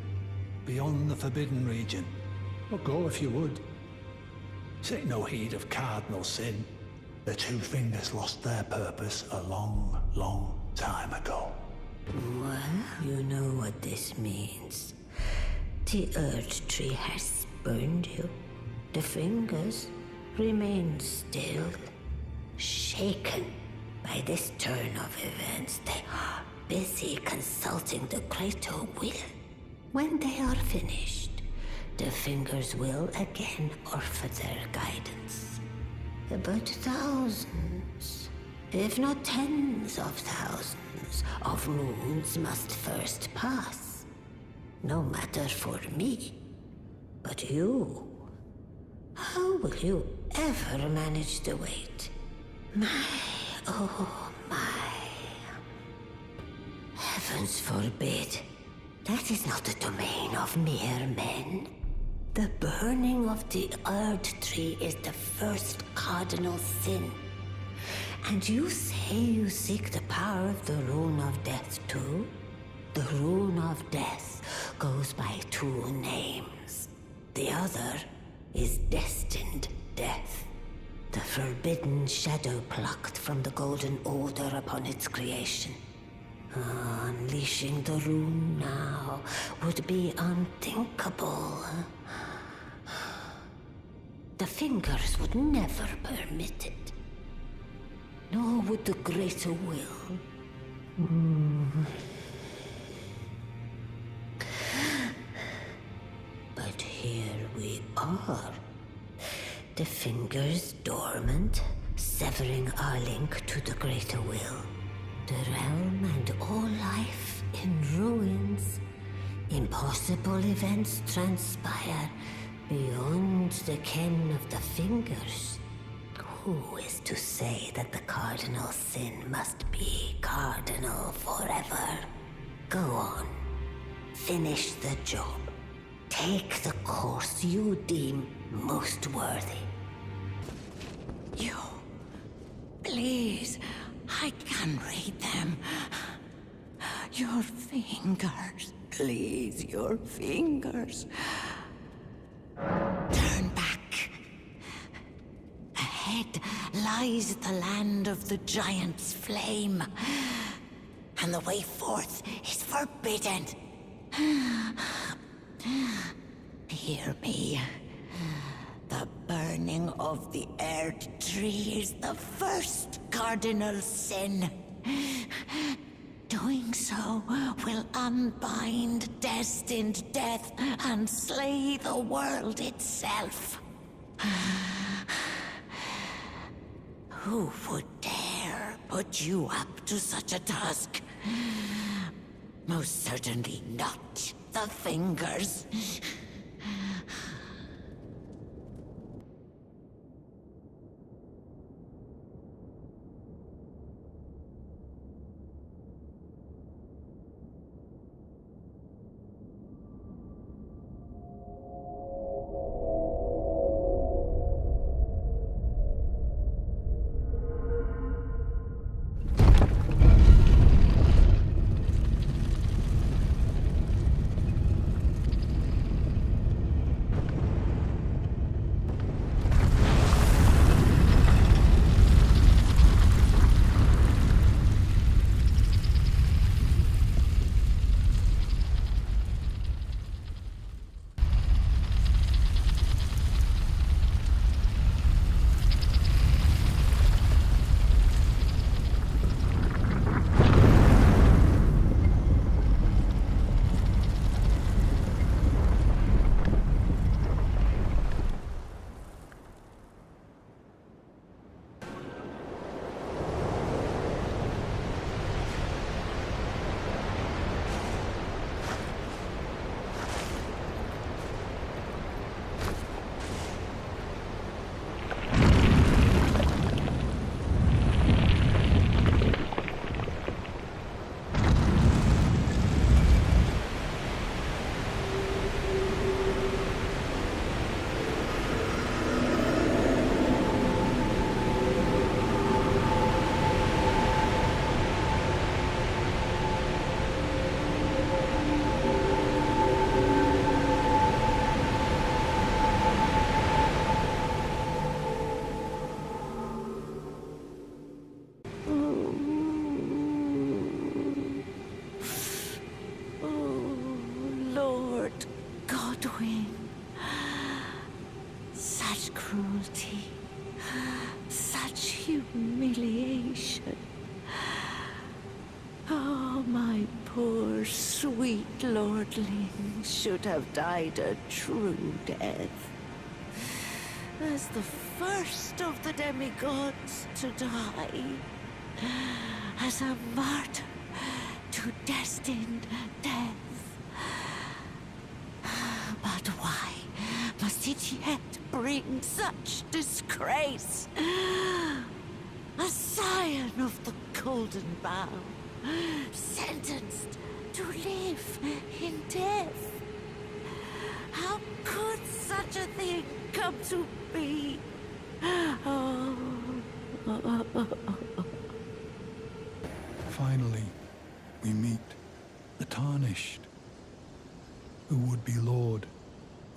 beyond the Forbidden Region. Or go if you would. Take no heed of cardinal sin. The Two Fingers lost their purpose a long, long time ago. Well, you know what this means. The Erd Tree has spurned you. The Fingers remain still, shaken by this turn of events. They are busy consulting the greater will. When they are finished, the fingers will again offer their guidance. But thousands, if not tens of thousands, of moons must first pass. No matter for me. But you... how will you ever manage to wait? My, oh my... heavens forbid. That is not the domain of mere men. The burning of the Erd tree is the first cardinal sin. And you say you seek the power of the Rune of Death too? The Rune of Death goes by two names. The other is Destined Death. The forbidden shadow plucked from the Golden Order upon its creation. Unleashing the rune now would be unthinkable. The fingers would never permit it. Nor would the greater will. But here we are. The fingers dormant, severing our link to the greater will. The realm and all life in ruins. Impossible events transpire beyond the ken of the fingers. Who is to say that the cardinal sin must be cardinal forever? Go on. Finish the job. Take the course you deem most worthy. You... please... I can read them. Your fingers, please, your fingers. Turn back. Ahead lies the land of the giant's flame, and the way forth is forbidden. Hear me. The burning of the Erd tree is the first cardinal sin. Doing so will unbind destined death and slay the world itself. Who would dare put you up to such a task? Most certainly not the fingers. Such cruelty, such humiliation. Oh, my poor, sweet lordling. should have died a true death. As the first of the demigods to die. As a martyr to destined death. But why must it yet bring such disgrace? A scion of the Golden Bough, sentenced to live in death. How could such a thing come to be? Finally, we meet the Tarnished, who would be Lord.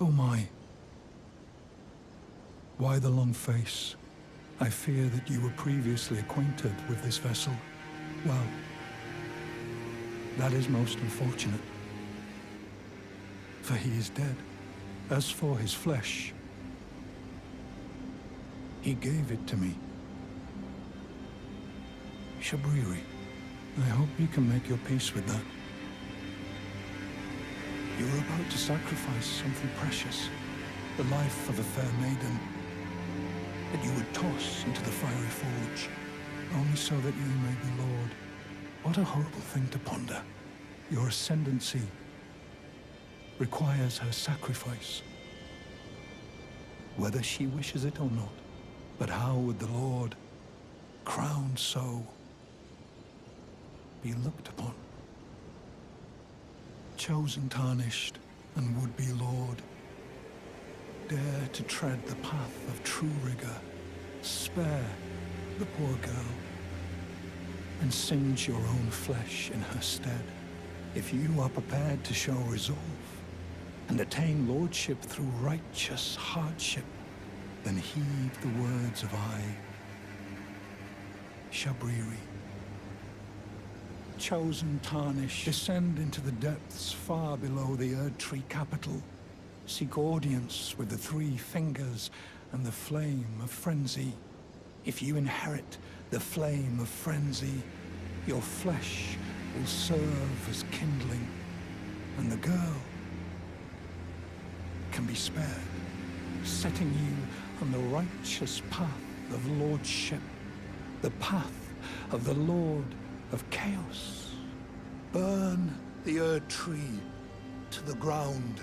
Oh my. Why the long face? I fear that you were previously acquainted with this vessel. Well, that is most unfortunate, for he is dead. As for his flesh, he gave it to me. Shabriri, I hope you can make your peace with that. You were about to sacrifice something precious, the life of a fair maiden, that you would toss into the fiery forge, only so that you may be Lord. What a horrible thing to ponder. Your ascendancy requires her sacrifice, whether she wishes it or not. But how would the Lord, crowned so, be looked upon? Chosen, tarnished, and would-be Lord, dare to tread the path of true rigor, spare the poor girl, and singe your own flesh in her stead. If you are prepared to show resolve, and attain lordship through righteous hardship, then heed the words of I, Shabriri. Chosen, tarnished, descend into the depths far below the Erd-Tree capital. Seek audience with the three fingers and the flame of frenzy. If you inherit the flame of frenzy, your flesh will serve as kindling, and the girl can be spared, setting you on the righteous path of lordship, the path of the Lord of Chaos. Burn the Erd-Tree to the ground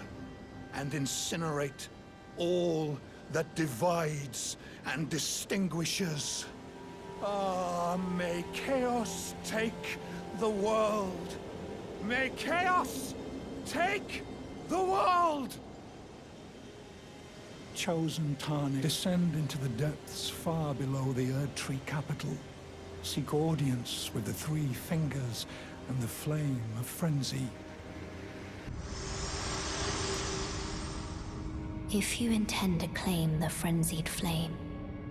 and incinerate all that divides and distinguishes. Ah, may Chaos take the world. May Chaos take the world! Chosen, tarnished, descend into the depths far below the Erd-Tree capital. Seek audience with the three fingers and the flame of frenzy. If you intend to claim the frenzied flame,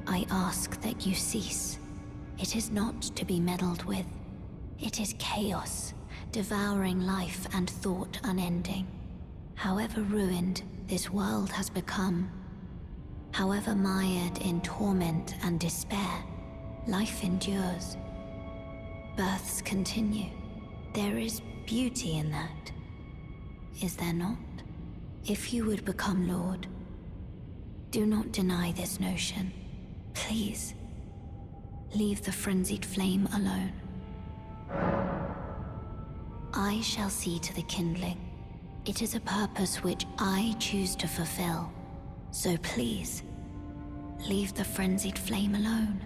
I ask that you cease. It is not to be meddled with. It is chaos, devouring life and thought unending. However ruined this world has become, however mired in torment and despair, life endures. Births continue. There is beauty in that. Is there not? If you would become Lord, do not deny this notion. Please, leave the frenzied flame alone. I shall see to the kindling. It is a purpose which I choose to fulfill. So please, leave the frenzied flame alone.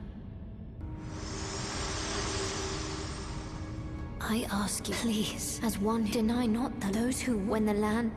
I ask you, please, as one, deny not those who, when the land...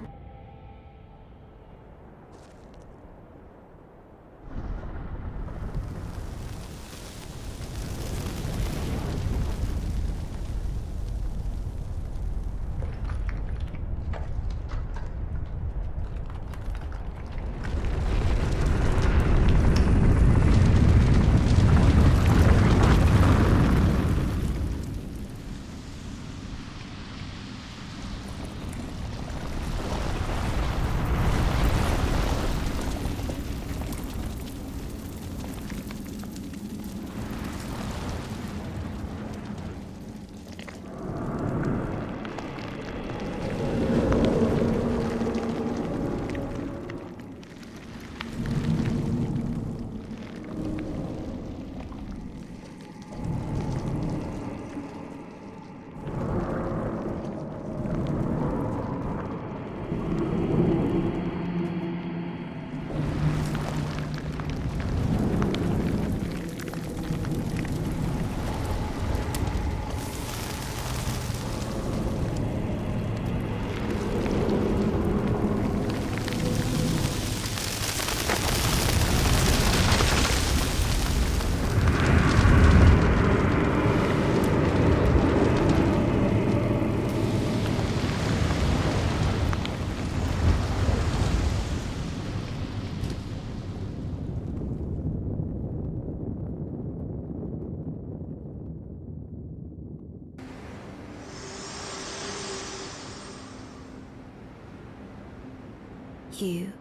You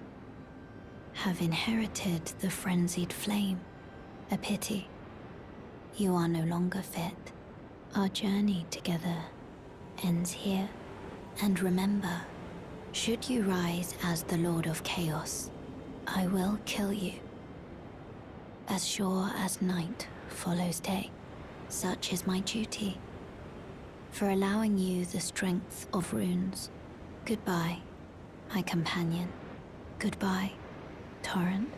have inherited the frenzied flame. A pity. You are no longer fit. Our journey together ends here. And remember, should you rise as the Lord of Chaos, I will kill you. As sure as night follows day, such is my duty. For allowing you the strength of runes. Goodbye, my companion. Goodbye, Torrent.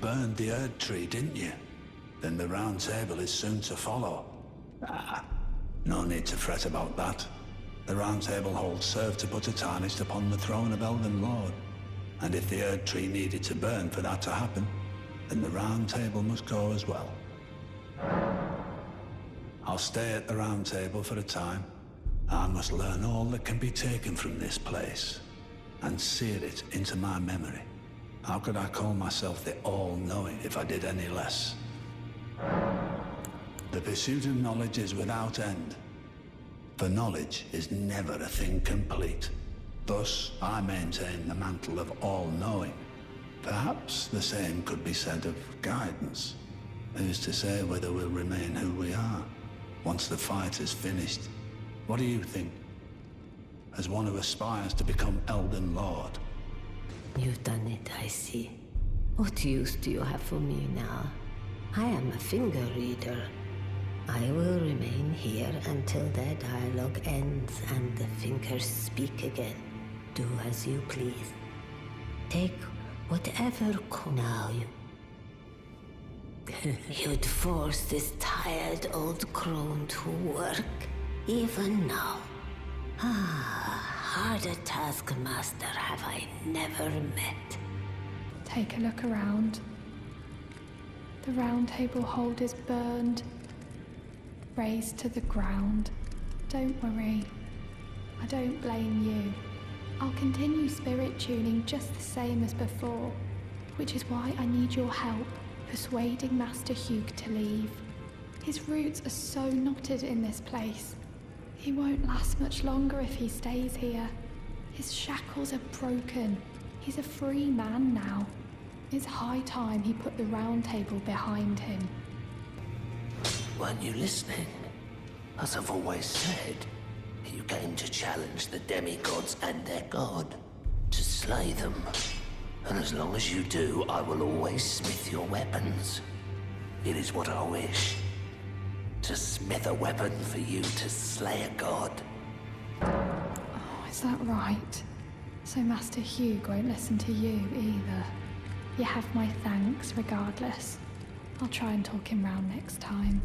burned the Erd tree, didn't you? Then the Round Table is soon to follow. No need to fret about that. The Round Table hold served to put a tarnished upon the throne of Elden Lord. And if the Erd tree needed to burn for that to happen, then the Round Table must go as well. I'll stay at the Round Table for a time. I must learn all that can be taken from this place, and sear it into my memory. How could I call myself the All-Knowing if I did any less? The pursuit of knowledge is without end, for knowledge is never a thing complete. Thus, I maintain the mantle of All-Knowing. Perhaps the same could be said of guidance. Who's to say whether we'll remain who we are once the fight is finished? What do you think? As one who aspires to become Elden Lord. You've done it, I see. What use do you have for me now? I am a finger reader. I will remain here until their dialogue ends and the fingers speak again. Do as you please. Take whatever now you'd force this tired old crone to work, even now. Harder taskmaster have I never met. Take a look around. The round table hold is burned, razed to the ground. Don't worry, I don't blame you. I'll continue spirit tuning just the same as before, which is why I need your help persuading Master Hugh to leave. His roots are so knotted in this place. He won't last much longer if he stays here. His shackles are broken. He's a free man now. It's high time he put the round table behind him. Weren't you listening? As I've always said, you came to challenge the demigods and their god, to slay them. And as long as you do, I will always smith your weapons. It is what I wish. To smith a weapon for you to slay a god. Oh, is that right? So Master Hugh won't listen to you either. You have my thanks regardless. I'll try and talk him round next time.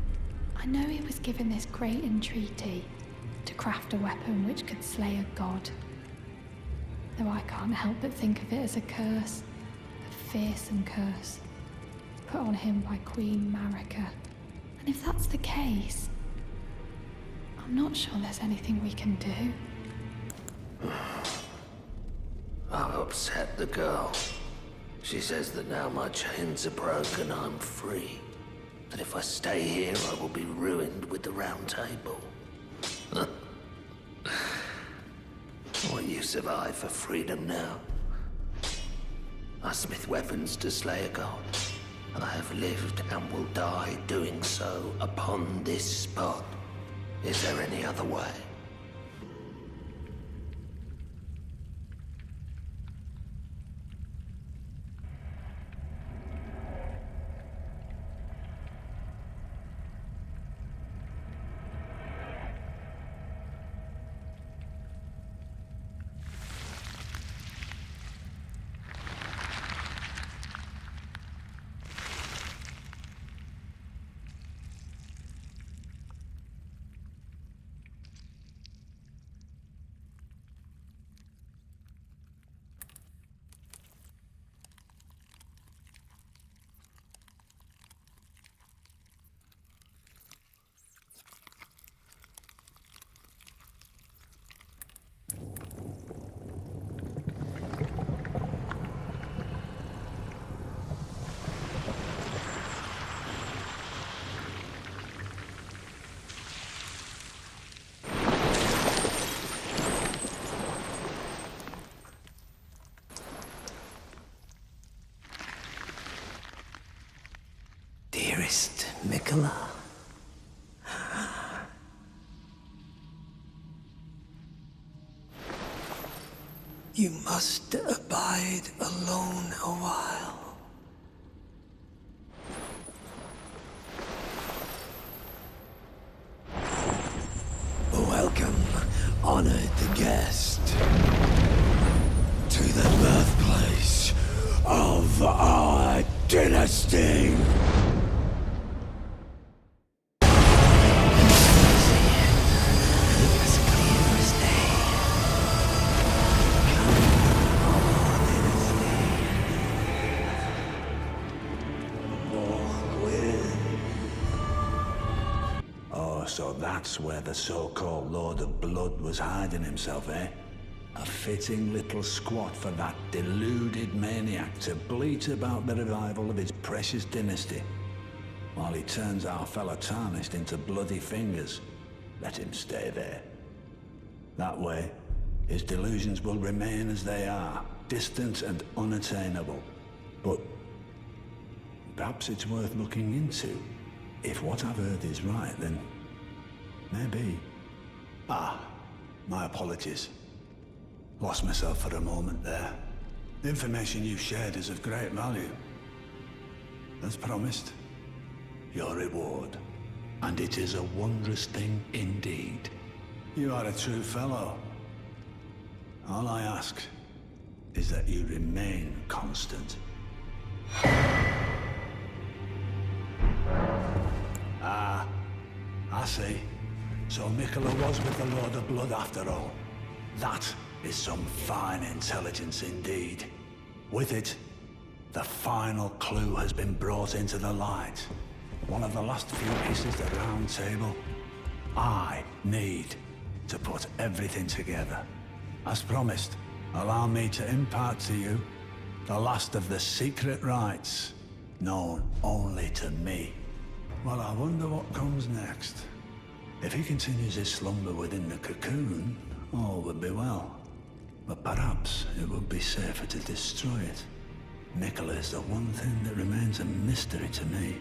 I know he was given this great entreaty to craft a weapon which could slay a god. Though I can't help but think of it as a curse, a fearsome curse, put on him by Queen Marika. And if that's the case, I'm not sure there's anything we can do. I've upset the girl. She says that now my chains are broken, I'm free. That if I stay here, I will be ruined with the round table. What use have I for freedom now? I smith weapons to slay a god. I have lived and will die doing so upon this spot. Is there any other way? Dearest Mikola, you must abide alone a while. Welcome, honored guest, to the birthplace of our dynasty. So that's where the so-called Lord of Blood was hiding himself, eh? A fitting little squat for that deluded maniac to bleat about the revival of his precious dynasty, while he turns our fella Tarnished into bloody fingers. Let him stay there. That way, his delusions will remain as they are, distant and unattainable. But perhaps it's worth looking into. If what I've heard is right, then maybe. My apologies. Lost myself for a moment there. The information you shared is of great value. As promised, your reward. and it is a wondrous thing indeed. You are a true fellow. All I ask is that you remain constant. Ah, I see. So Mikola was with the Lord of Blood after all. That is some fine intelligence indeed. With it, the final clue has been brought into the light. One of the last few pieces of the round table. I need to put everything together. As promised, allow me to impart to you the last of the secret rites, known only to me. Well, I wonder what comes next. If he continues his slumber within the cocoon, all would be well. But perhaps it would be safer to destroy it. Mikola is the one thing that remains a mystery to me.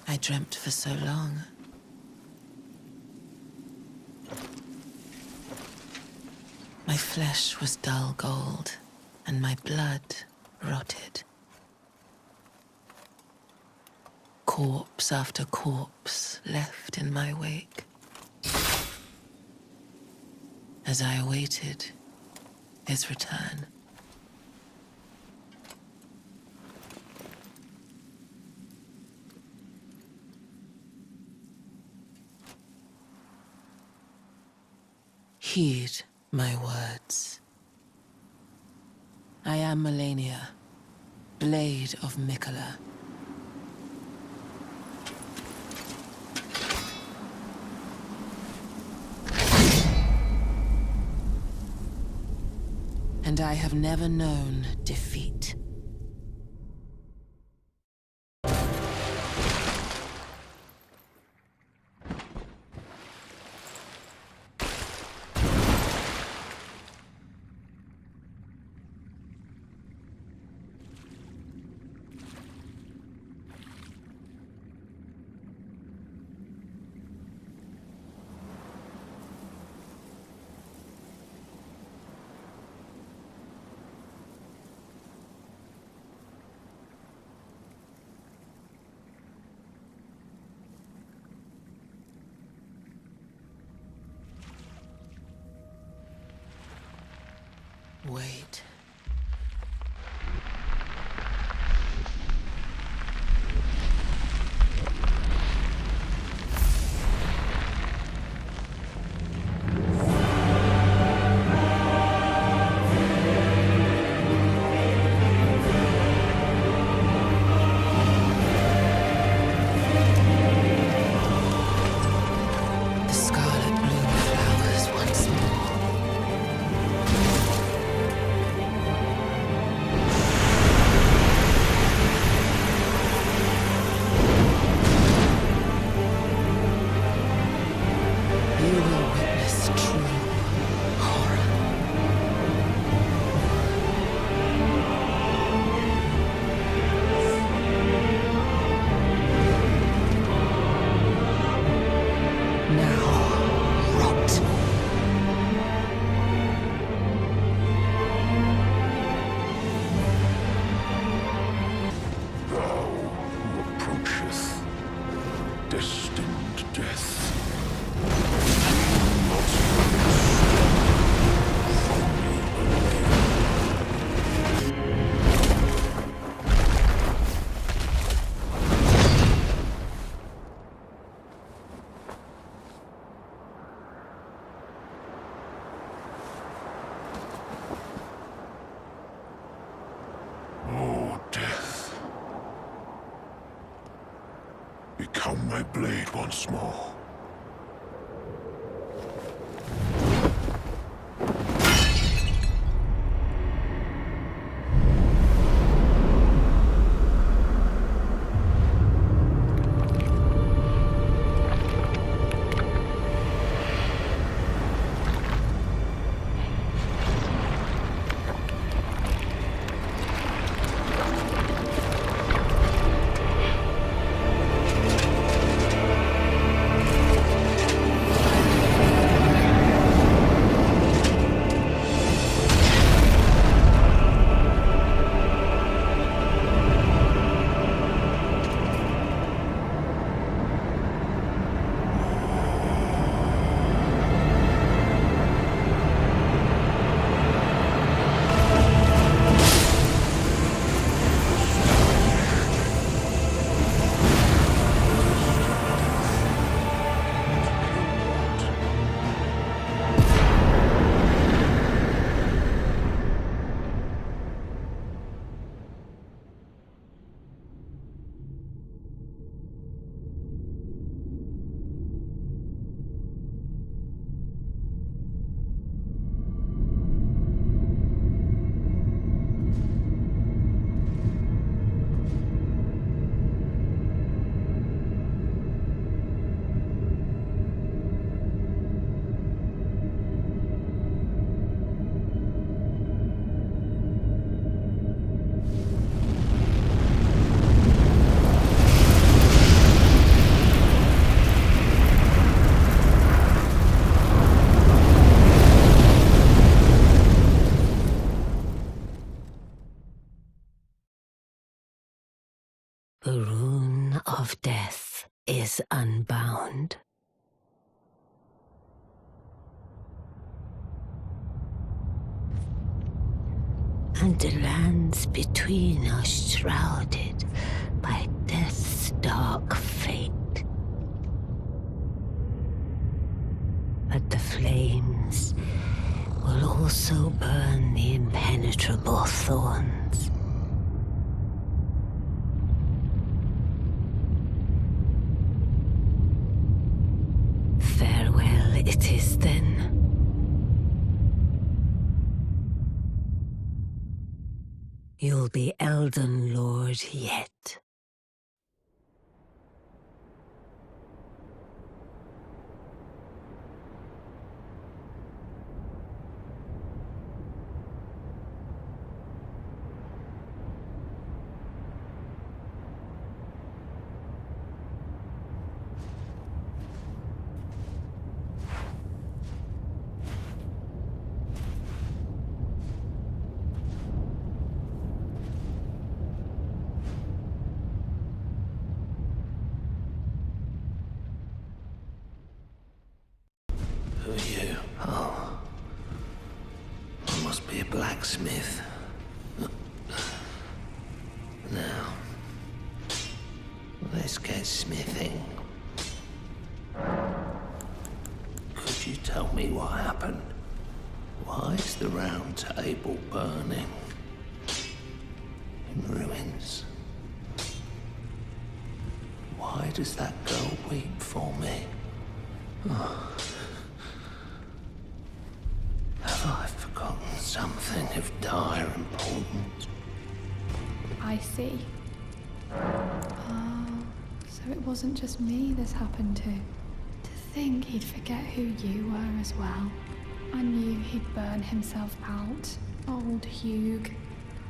I dreamt for so long. My flesh was dull gold, and my blood rotted. Corpse after corpse left in my wake. As I awaited his return. Heed my words. I am Melania, Blade of Mikola. And I have never known defeat. Wait. The scarlet bloom flowers once more. You will witness true horror. Now, rot. Thou who approacheth destined death. become my blade once more. The rune of death is unbound. And the lands between are shrouded by death's dark fate. But the flames will also burn the impenetrable thorns. Farewell it is then. You'll be Elden Lord yet. Who are you? Oh. I must be a blacksmith. Now, let's get smithing. Could you tell me what happened? Why is the round table burning? In ruins. Why does that girl weep for me? Oh. Have I forgotten something of dire importance? I see. Oh, so it wasn't just me this happened to. To think he'd forget who you were as well. I knew he'd burn himself out. Old Hugh.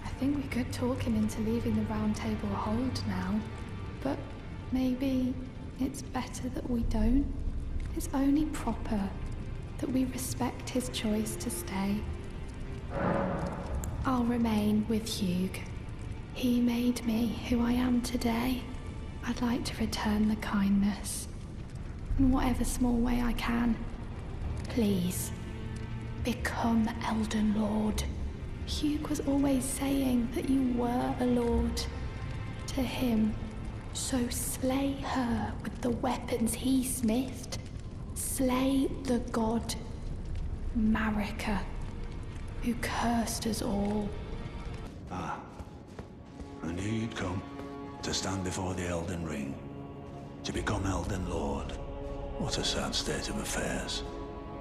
I think we could talk him into leaving the round table hold now. But maybe it's better that we don't. It's only proper that we respect his choice to stay. I'll remain with Hugh. He made me who I am today. I'd like to return the kindness, in whatever small way I can. Please, become Elden Lord. Hugh was always saying that you were a lord to him. So slay her with the weapons he smithed. Slay the god Marika, who cursed us all. Ah, I knew you'd come to stand before the Elden Ring. to become Elden Lord. What a sad state of affairs.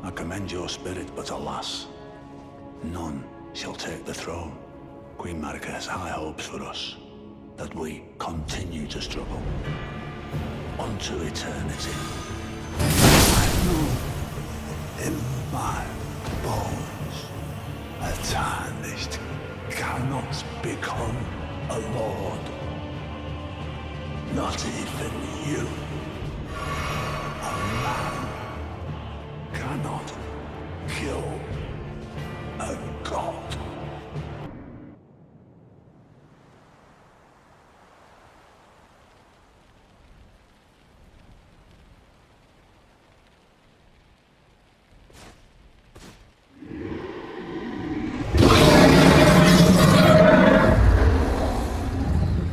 I commend your spirit, but alas, none shall take the throne. Queen Marika has high hopes for us, that we continue to struggle unto eternity. I know in my bones a tarnished cannot become a lord. Not even you. A man cannot kill a god.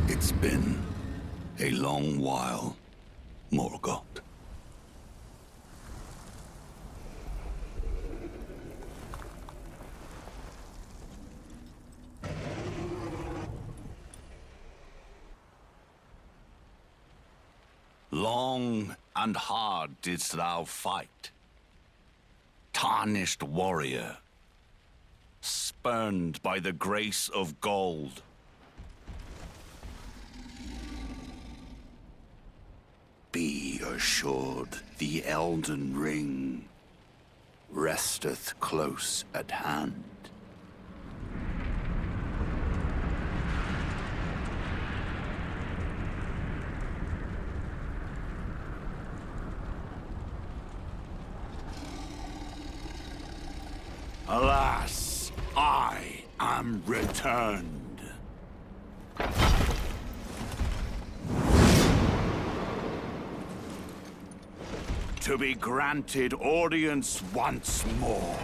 It's been a long while, Morgoth. Long and hard didst thou fight, tarnished warrior, spurned by the grace of gold. Be assured, the Elden Ring resteth close at hand. Alas, I am returned. To be granted audience once more.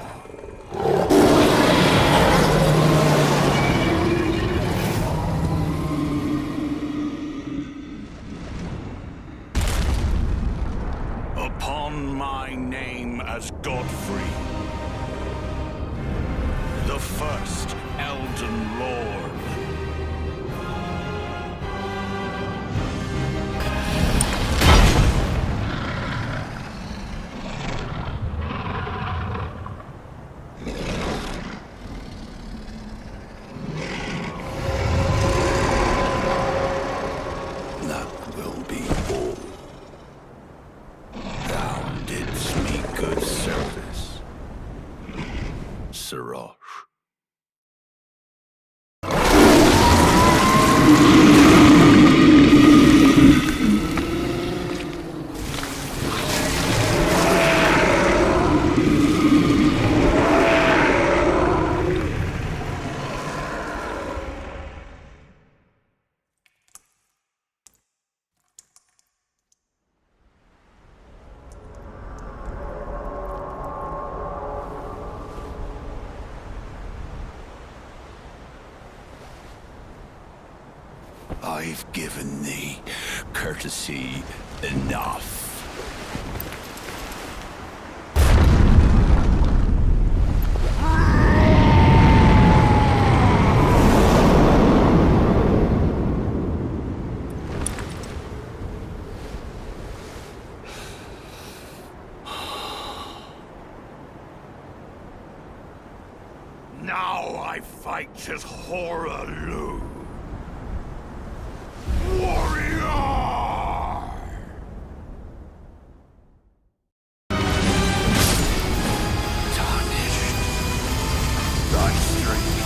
Upon my name as Godfrey, the first Elden Lord. That will be all. Thou didst me good service, Sirach. I've given thee courtesy enough. Now I fight as Horalu. Warrior! Tarnished. Thy strength.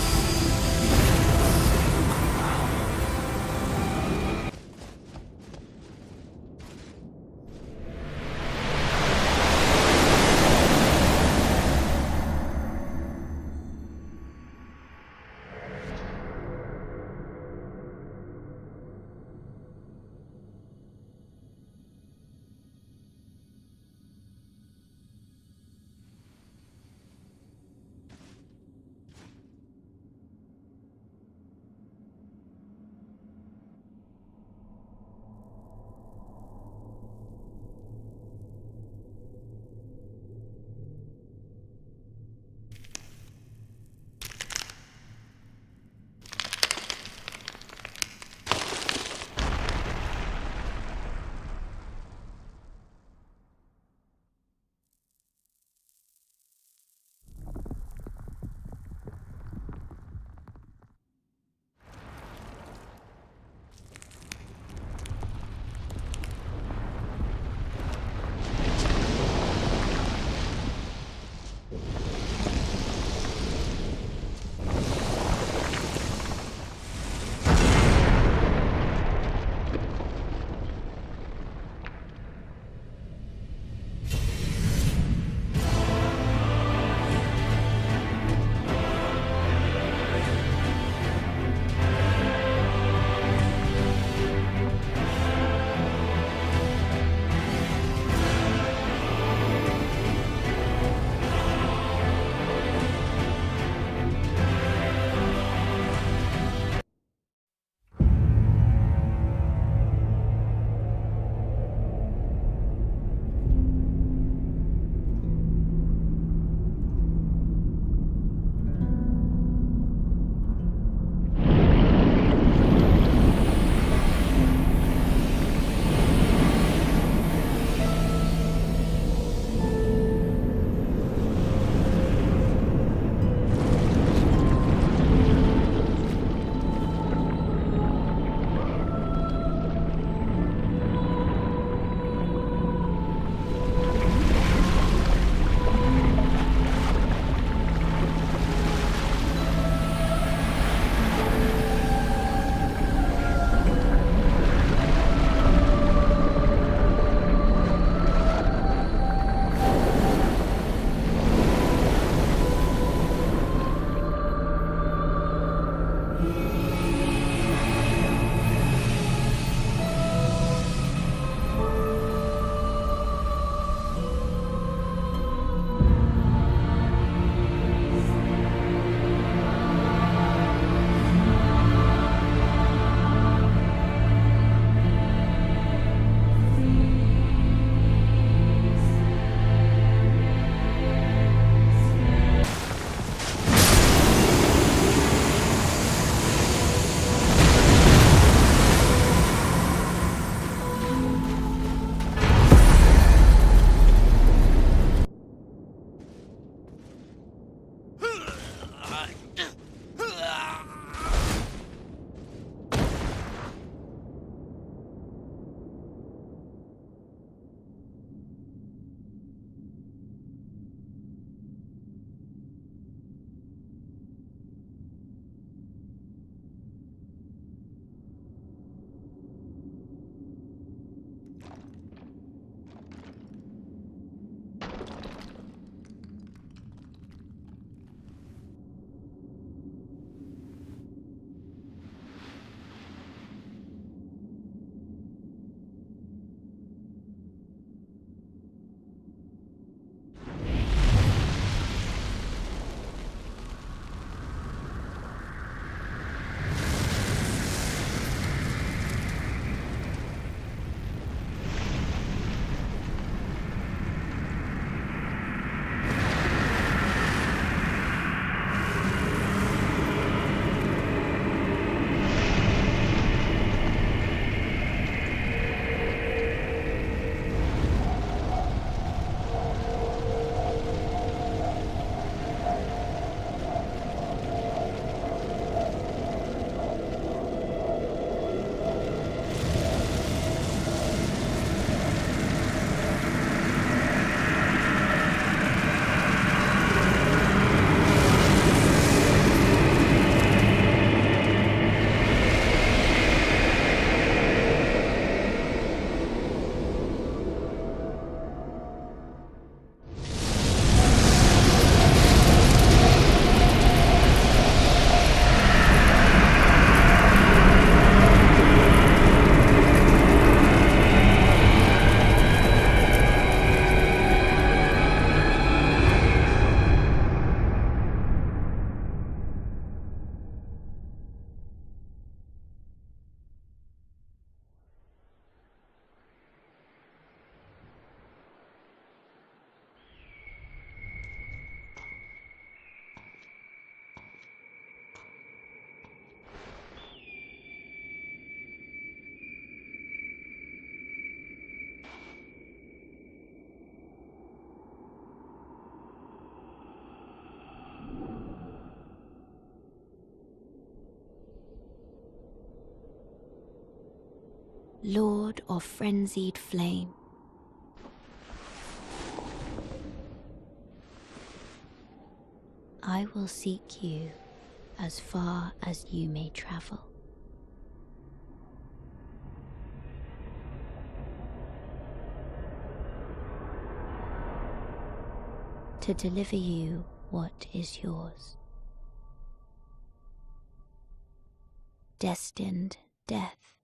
Lord of frenzied flame. I will seek you as far as you may travel. To deliver you what is yours. Destined death.